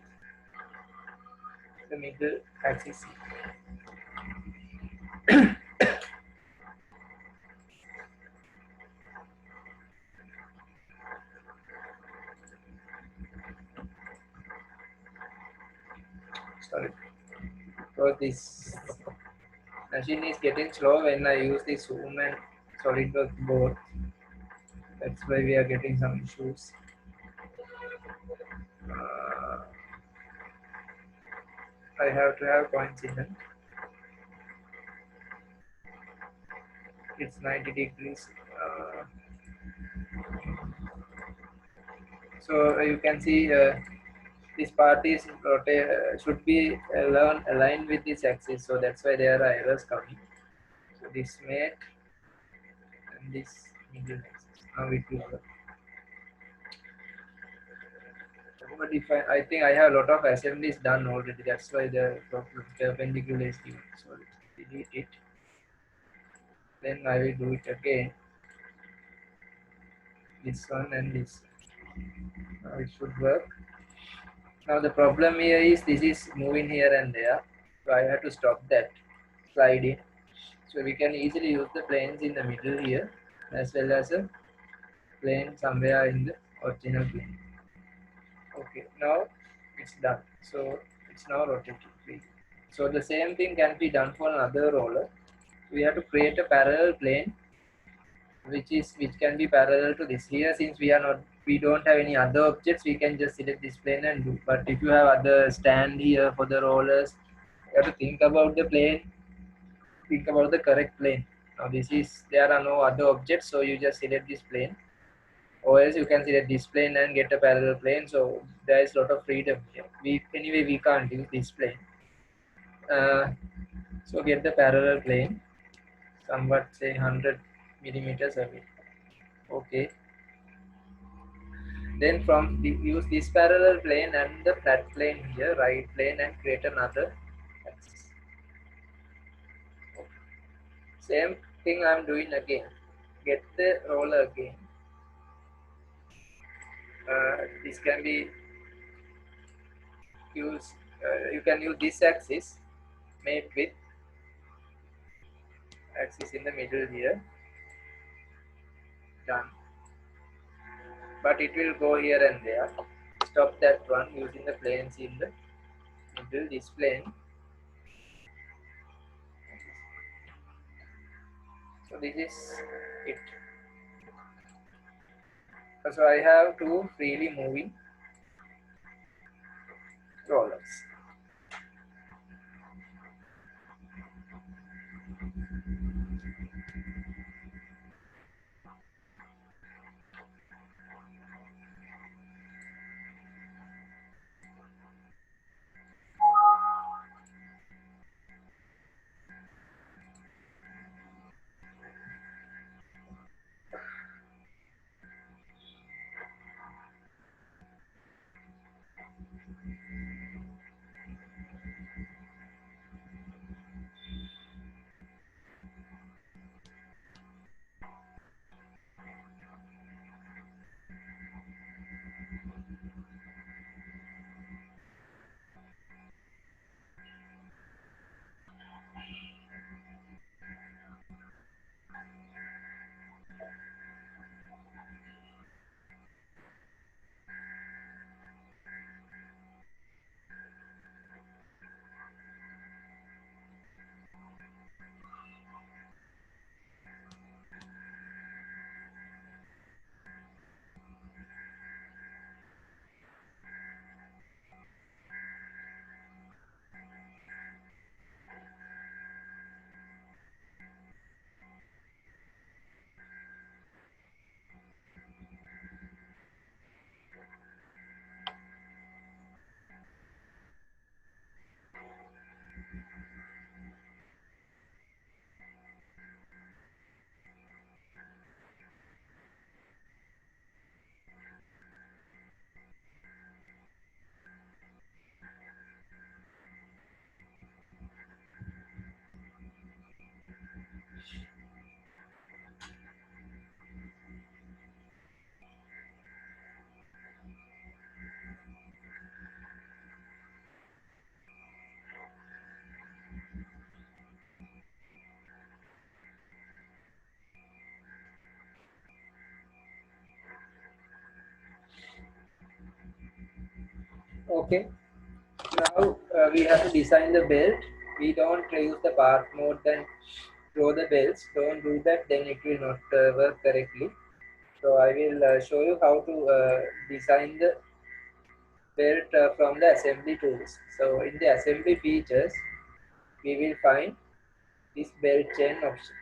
the middle axis. Sorry, because this machine is getting slow when I use the Zoom and SolidWorks both. That's why we are getting some issues. I have to have coincidence. It's 90 degrees. So you can see this part is should be aligned with this axis. So that's why there are errors coming. So this mate and this middle axis. Now it will work. But if I think I have a lot of assemblies done already. That's why the perpendicular is given. So delete it. Then I will do it again. This one and this. Now it should work. Now the problem here is this is moving here and there. So I have to stop that. Slide in. So we can easily use the planes in the middle here as well as a plane somewhere in the original plane. Okay, now it's done. So it's now rotated. So the same thing can be done for another roller. We have to create a parallel plane which can be parallel to this. Here since we don't have any other objects, we can just select this plane and do. But if you have other stand here for the rollers, you have to think about the plane, think about the correct plane. Now there are no other objects, so you just select this plane, or else you can select this plane and get a parallel plane. So there is a lot of freedom here. Anyway we can't use this plane. So get the parallel plane, somewhat say 100 millimeters away. Okay. Then use this parallel plane and the flat plane here, right plane, and create another axis. Same thing I'm doing again. Get the roller again. This can be used. You can use this axis made with axis in the middle here. Done. But it will go here and there. Stop that one using the planes in the middle. This plane. So this is it. So I have two freely moving rollers. Okay, now we have to design the belt. We don't use the part mode and draw the belts. Don't do that, then it will not work correctly. So I will show you how to design the belt from the assembly tools. So in the assembly features, we will find this belt chain option.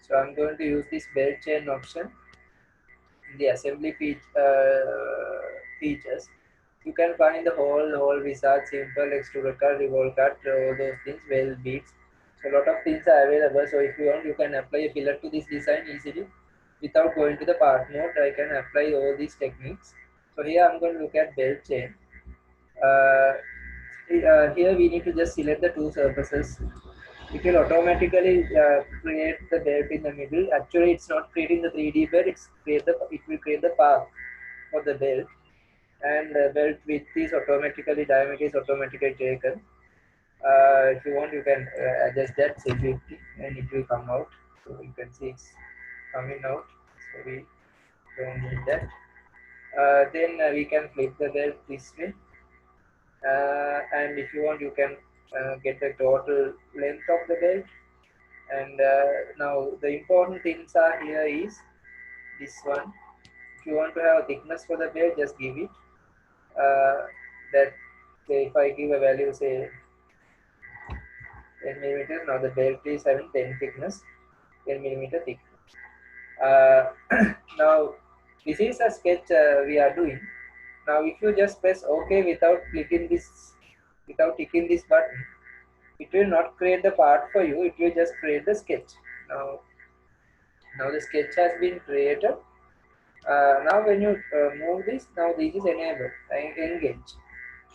So I'm going to use this belt chain option in the assembly features. You can find the whole wizard, simple, extruder cut, revolve cut, all those things, well beads. So a lot of things are available. So if you want, you can apply a filler to this design easily without going to the part mode. I can apply all these techniques. So here I'm going to look at belt chain. Uh, Here we need to just select the two surfaces. It will automatically create the belt in the middle. Actually, it's not creating the 3D belt. It will create the path for the belt, and belt width is automatically, diameter is automatically taken. If you want, you can adjust that, say 50, and it will come out. So you can see it's coming out. So we don't need that. Then we can flip the belt this way. And if you want, you can get the total length of the belt. And now the important things are here is this one. If you want to have a thickness for the belt, just give it. That, say if I give a value, say 10 millimeters, now the belt is having 10 thickness, 10 millimeter thickness. Now this is a sketch we are doing. Now if you just press OK without ticking this button, it will not create the part for you. It will just create the sketch. Now the sketch has been created. Now when you move this, now this is enabled, engage.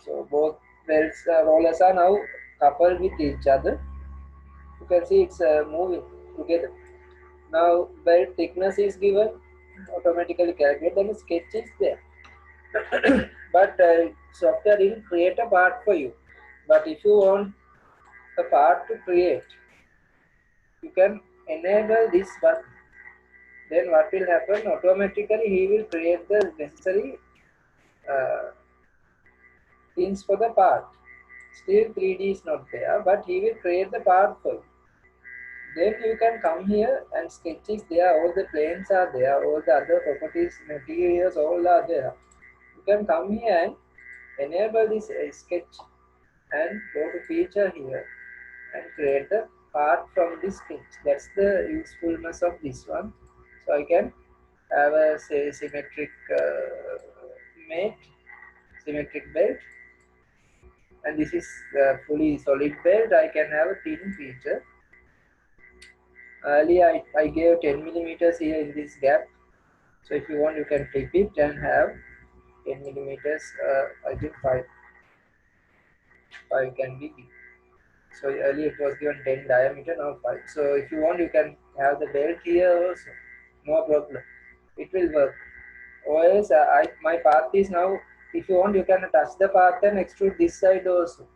So both belts rollers are now coupled with each other. You can see it's moving together. Now belt thickness is given, automatically calculate, then the sketch is there. But software will create a part for you. But if you want a part to create, you can enable this button. Then what will happen? Automatically he will create the necessary things for the part. Still 3D is not there, but he will create the part for you. Then you can come here and sketch is there, all the planes are there, all the other properties, materials, all are there. You can come here and enable this sketch and go to feature here and create the part from this pinch. That's the usefulness of this one. So I can have a say symmetric mate, symmetric belt, and this is fully solid belt. I can have a thin feature. Earlier I gave 10 millimeters here in this gap. So if you want, you can flip it and have 10 millimeters. I think 5 can be big. So earlier it was given 10 diameter, now 5. So if you want, you can have the belt here also, no problem. It will work. Or else my path is now, if you want, you can touch the path and extrude this side also.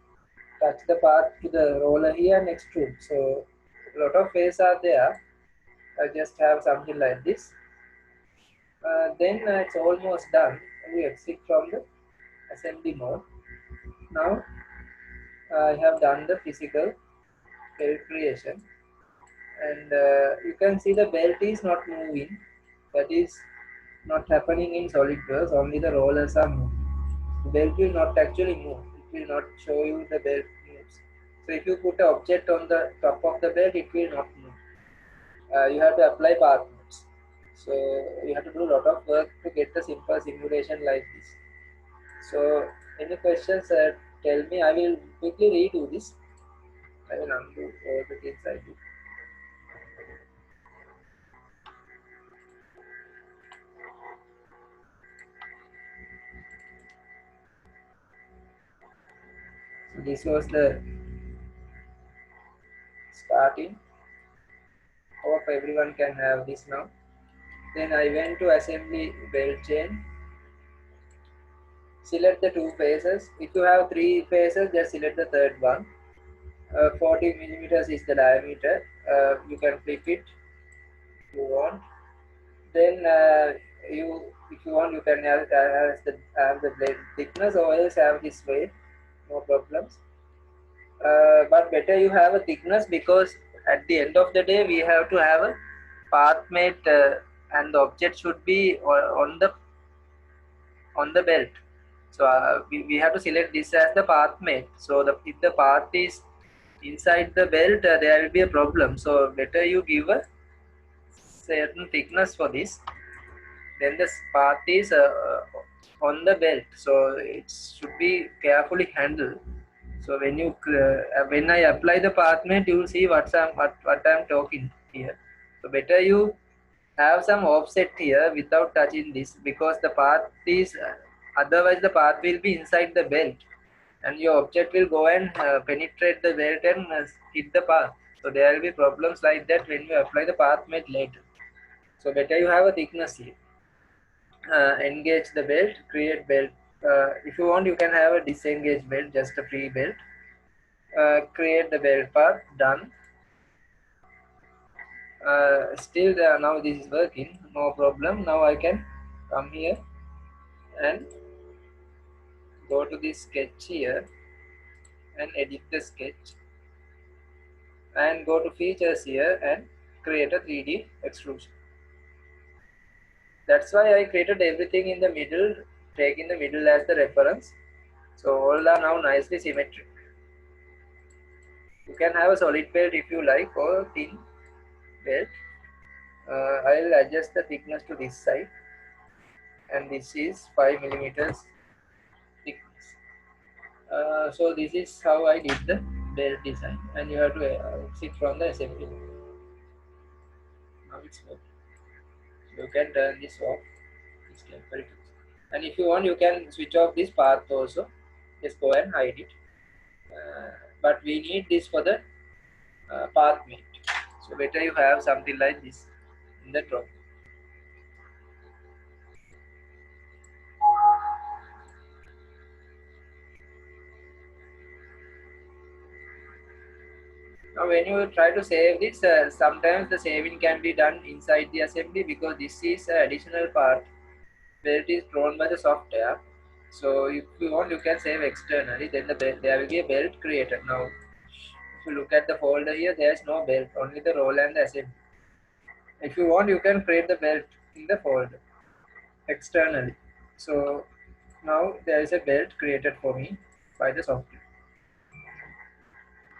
Touch the path to the roller here and extrude. So a lot of ways are there. I just have something like this. Then it's almost done. We exit from the assembly mode. Now I have done the physical belt creation, and you can see the belt is not moving. That is not happening in SolidWorks. Only the rollers are moving. The belt will not actually move. It will not show you the belt moves. So if you put an object on the top of the belt, it will not move. You have to apply path modes. So you have to do a lot of work to get a simple simulation like this. So any questions, tell me. I will quickly redo this. I will undo all the things I did. So this was the starting. Hope everyone can have this now. Then I went to assembly belt chain. Select the two faces. If you have three faces, just select the third one. 40 millimeters is the diameter. You can flip it if you want. Then if you want, you can have the blade thickness, or else have this way, no problems. But better you have a thickness, because at the end of the day we have to have a path mate, and the object should be on the belt. So we have to select this as the path mate. So if the path is inside the belt, there will be a problem. So better you give a certain thickness for this. Then the path is on the belt, so it should be carefully handled. So when I apply the path mate, you will see what I'm talking here. So better you have some offset here without touching this, because the path is otherwise the path will be inside the belt, and your object will go and penetrate the belt and hit the path. So there will be problems like that when you apply the path mate later. So better you have a thickness here. Engage the belt, create belt. If you want, you can have a disengaged belt, just a free belt. Create the belt path, done. Still there, now this is working, no problem. Now I can come here and go to this sketch here and edit the sketch, and go to features here and create a 3D extrusion. That's why I created everything in the middle, taking the middle as the reference. So all are now nicely symmetric. You can have a solid belt if you like, or thin belt. I'll adjust the thickness to this side, and this is 5 millimeters thickness. So this is how I did the belt design, and you have to exit from the assembly. Now it's working. You can turn this off, this temperature. And if you want, you can switch off this path also. Just go and hide it. But we need this for the path mate. So better you have something like this in the drawing. Now when you try to save this, sometimes the saving can be done inside the assembly, because this is an additional part where it is drawn by the software. So if you want, you can save externally. Then there will be a belt created. Now if you look at the folder here, there is no belt, only the roll and the assembly. If you want, you can create the belt in the folder externally. So now there is a belt created for me by the software.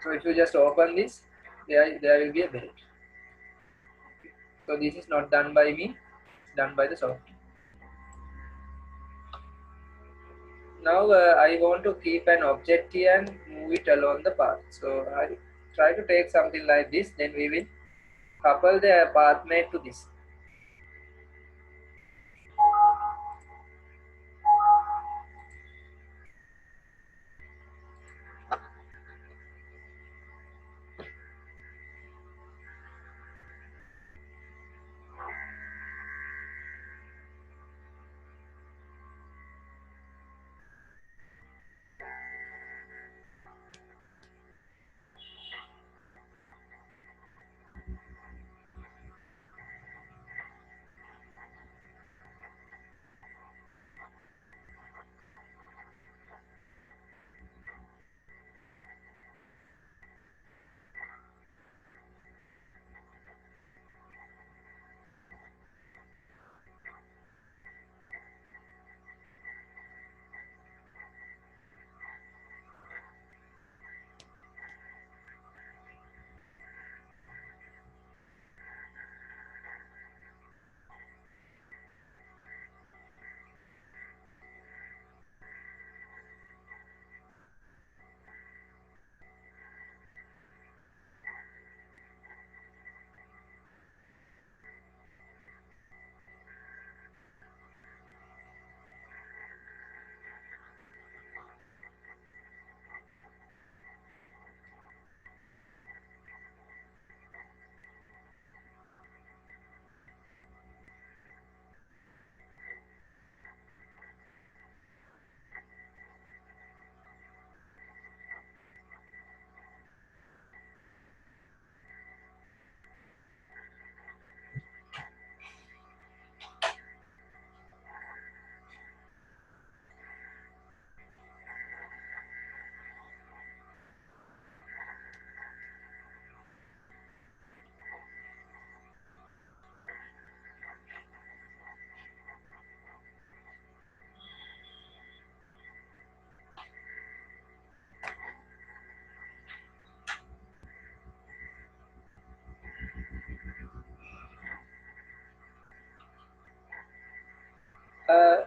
So if you just open this, there will be a belt. So this is not done by me, it's done by the software. Now I want to keep an object here and move it along the path. So I try to take something like this, then we will couple the path mate to this.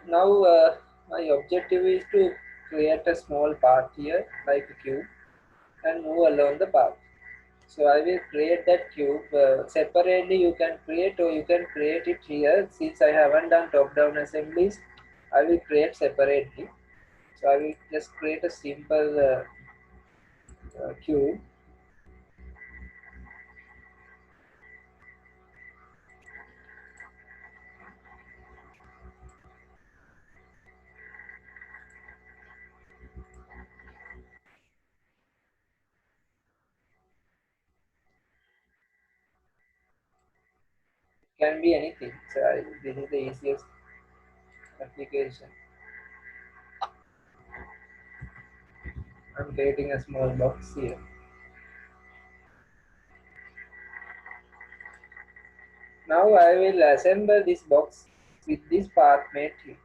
Now my objective is to create a small path here like a cube and move along the path. So I will create that cube separately. You can create or you can create it here. Since I haven't done top-down assemblies, I will create separately. So I will just create a simple cube. Can be anything. So this is the easiest application. I'm creating a small box here. Now I will assemble this box with this path mate here.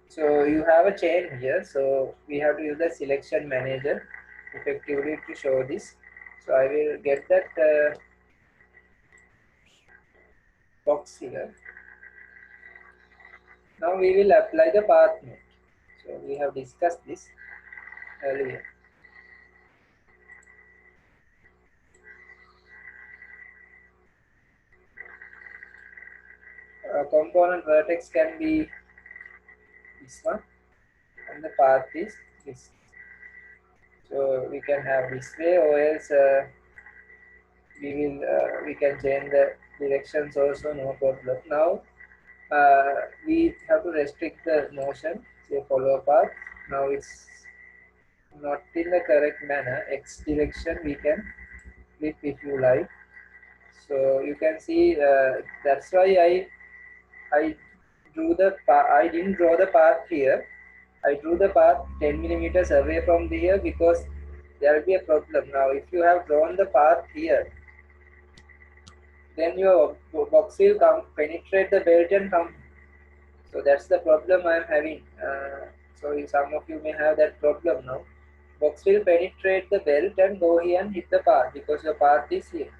So you have a chain here. So we have to use the selection manager effectively to show this. So I will get that box here. Now we will apply the path mate. So we have discussed this earlier. Component vertex can be this one and the path is this. So we can have this way or else we can change the directions also, no problem. Now we have to restrict the motion, say follow path. Now it's not in the correct manner. X direction we can flip if you like. So you can see that's why I I didn't draw the path here. I drew the path 10 millimeters away from here because there will be a problem. Now if you have drawn the path here, then your box will come penetrate the belt and come. So that's the problem I am having. So some of you may have that problem now. box will penetrate the belt and go here and hit the path because the path is here.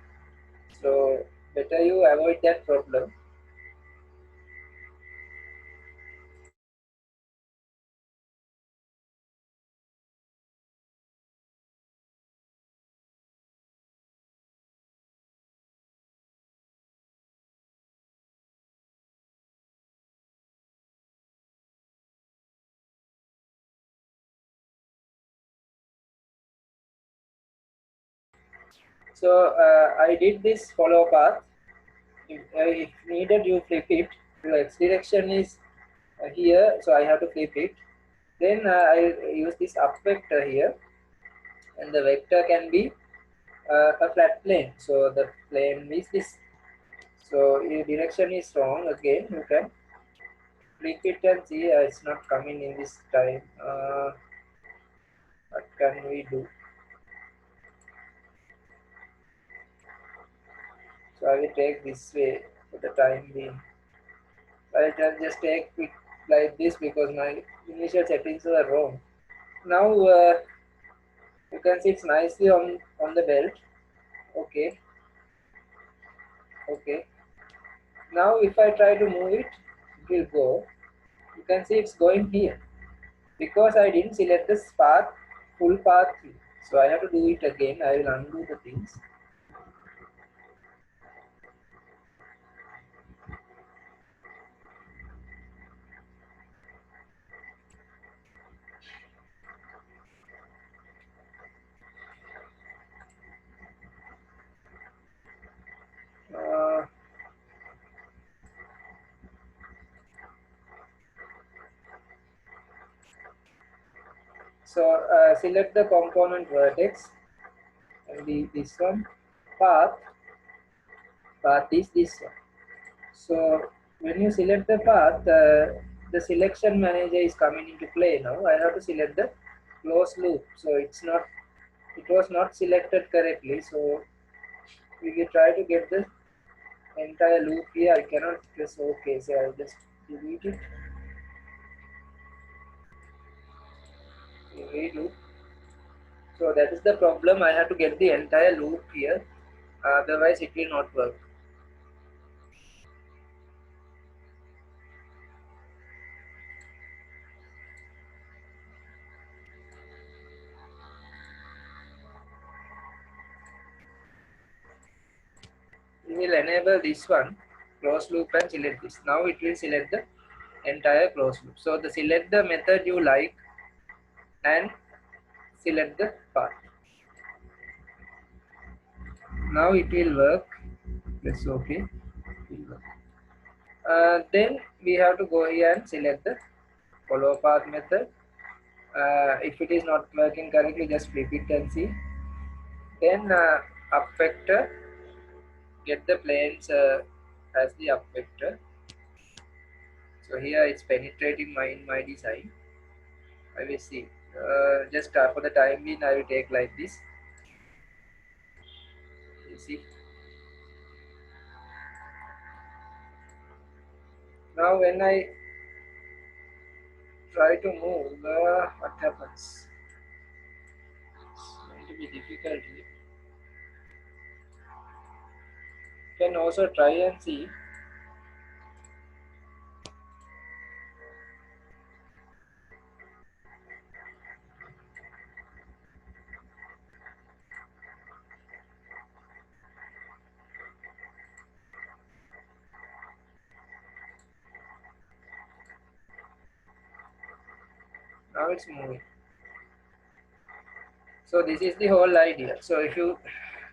So better you avoid that problem. So I did this follow path. If needed, you flip it. The x direction is here, so I have to flip it. Then I use this up vector here, and the vector can be a flat plane. So the plane is this. So your direction is wrong again. You can flip it and see it's not coming in this time. What can we do? So I will take this way for the time being. I can just take it like this because my initial settings were wrong. Now you can see it's nicely on the belt. Okay. Okay. Now if I try to move it, it will go. You can see it's going here because I didn't select this path, full path. So I have to do it again. I will undo the things. Uh, so select the component vertex and this one. Path is this one. So when you select the path, the selection manager is coming into play now. I have to select the closed loop. So it was not selected correctly. So we will try to get the entire loop here. I cannot press OK. So I'll just delete it. Redo. So that is the problem. I have to get the entire loop here. Otherwise, it will not work. We will enable this one, closed loop, and select this. Now it will select the entire closed loop. So the select the method you like and select the path. Now it will work. Press OK. Then we have to go here and select the follow path method. If it is not working correctly, just flip it and see. Then up vector, get the planes as the up vector. So here it's penetrating my design. I will see. Just for the time being, I will take like this. You see. Now when I try to move, what happens? It's going to be difficult here. You can also try and see. Now it's moving. So this is the whole idea. So if you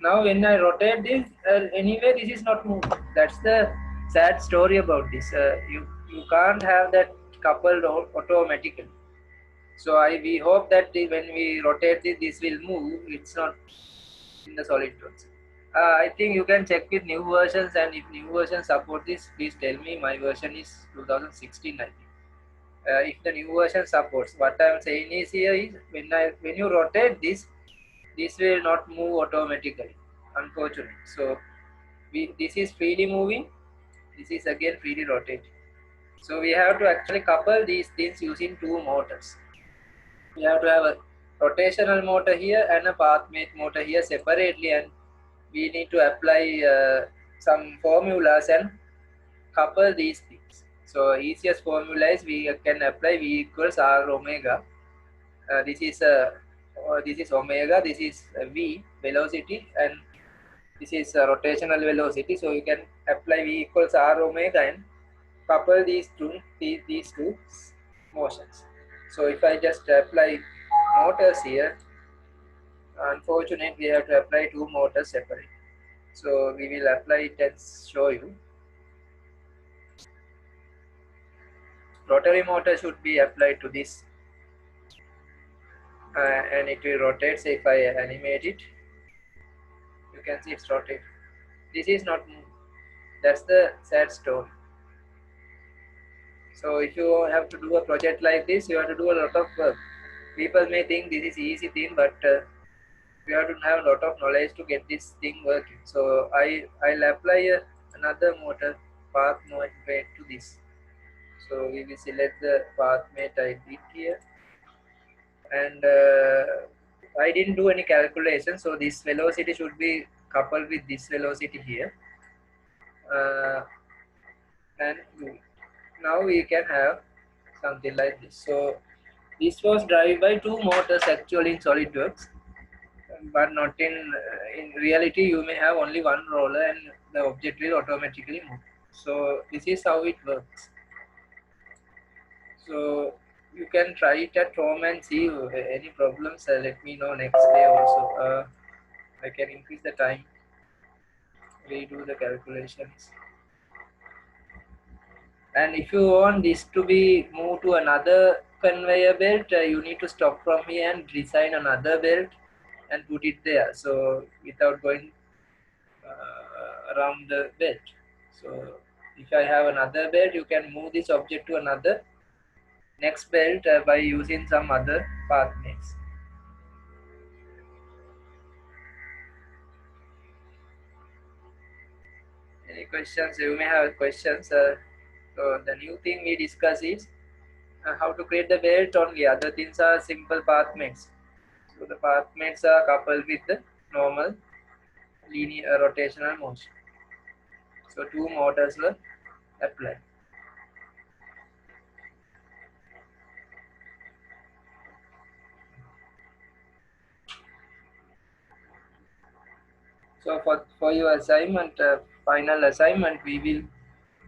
now when I rotate this, anyway this is not moving. That's the sad story about this. You can't have that coupled automatically. So we hope that when we rotate this will move. It's not in the SolidWorks. I think you can check with new versions, and if new versions support this, please tell me. My version is 2016, I think. If the new version supports, what I am saying is here is when you rotate this will not move automatically, unfortunately. So this is freely moving, this is again freely rotating. So we have to actually couple these things using two motors. We have to have rotational motor here and a path mate motor here separately, and we need to apply some formulas and couple these things. So easiest formula is we can apply V equals R omega. This is omega, this is V velocity, and this is rotational velocity. So you can apply V equals R omega and couple these two motions. So if I just apply motors here, unfortunately we have to apply two motors separate. So we will apply it and show you. Rotary motor should be applied to this, and it will rotate. So if I animate it, you can see it's rotating. This is not moved. That's the sad story. So if you have to do a project like this, you have to do a lot of work. People may think this is easy thing, but you have to have a lot of knowledge to get this thing working. So I'll apply another motor path mate to this. So we will select the path mate I did here, and I didn't do any calculation. So this velocity should be coupled with this velocity here, and now we can have something like this. So this was driven by two motors actually in SolidWorks, but not in reality. You may have only one roller and the object will automatically move. So this is how it works. So you can try it at home and see any problems. Let me know next day also. I can increase the time. Redo the calculations. And if you want this to be moved to another conveyor belt, you need to stop from here and design another belt and put it there. So without going around the belt. So if I have another belt, you can move this object to another next belt by using some other path mates. Any questions? You may have questions. So the new thing we discuss is how to create the belt only. Other things are simple path mates. So the path mates are coupled with the normal linear rotational motion. So two motors were applied. So for your assignment, final assignment, we will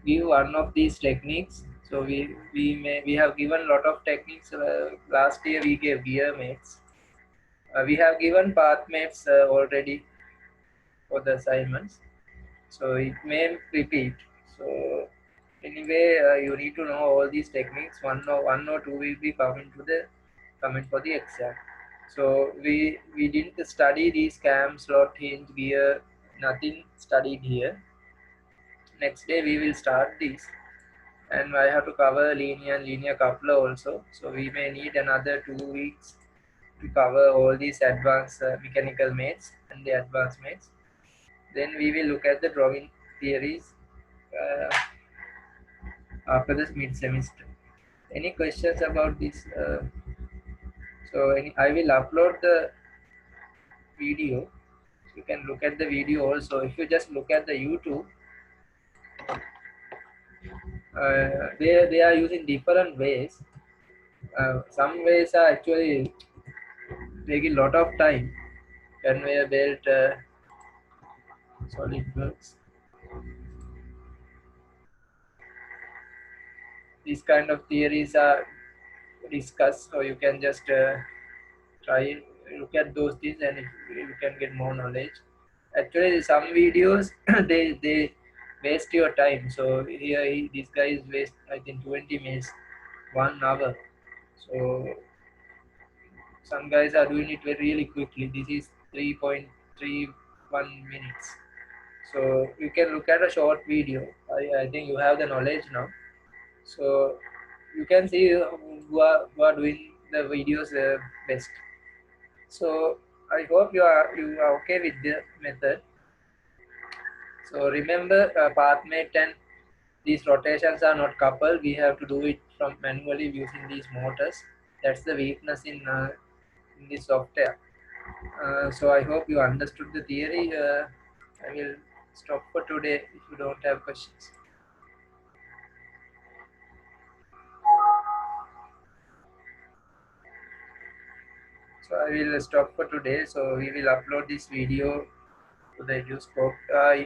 give one of these techniques. So we have given a lot of techniques. Last year we gave gear mates. We have given path mates already for the assignments. So it may repeat. So anyway, you need to know all these techniques. One or two will be coming for the exam. So we didn't study these cam, slot, hinge, gear, nothing studied here. Next day we will start this, and I have to cover linear coupler also. So we may need another 2 weeks to cover all these advanced mechanical mates and the advanced mates. Then we will look at the drawing theories after this mid-semester. Any questions about this? I will upload the video. You can look at the video also. If you just look at the YouTube, they are using different ways. Some ways are actually taking a lot of time. Conveyor belt, SolidWorks. These kind of theories are discussed, so you can just try look at those things, and you can get more knowledge. Actually, some videos they waste your time. So here this guy is waste I think 20 minutes, 1 hour. So some guys are doing it really quickly. This is 3.31 minutes. So you can look at a short video. I think you have the knowledge now. So you can see who are doing the videos best. So I hope you are okay with the method. So remember, path mate and these rotations are not coupled. We have to do it from manually using these motors. That's the weakness in in this software. So I hope you understood the theory. I will stop for today if you don't have questions. So I will stop for today. So we will upload this video to the Eduscope.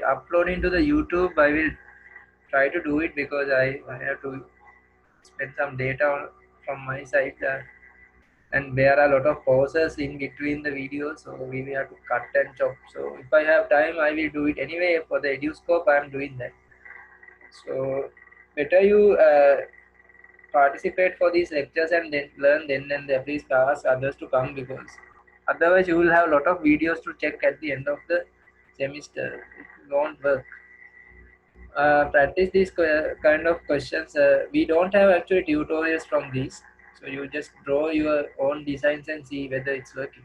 Uploading to the YouTube, I will try to do it because I have to spend some data from my side. And there are a lot of pauses in between the videos, so we will have to cut and chop. So if I have time, I will do it anyway. For the Eduscope, I am doing that. So better you participate for these lectures and then learn then and there. Please ask others to come because otherwise you will have a lot of videos to check at the end of the semester. It won't work. Practice these kind of questions. We don't have actually tutorials from these, so you just draw your own designs and see whether it's working.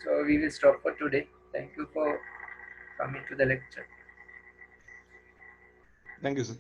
So we will stop for today. Thank you for coming to the lecture. Thank you, sir.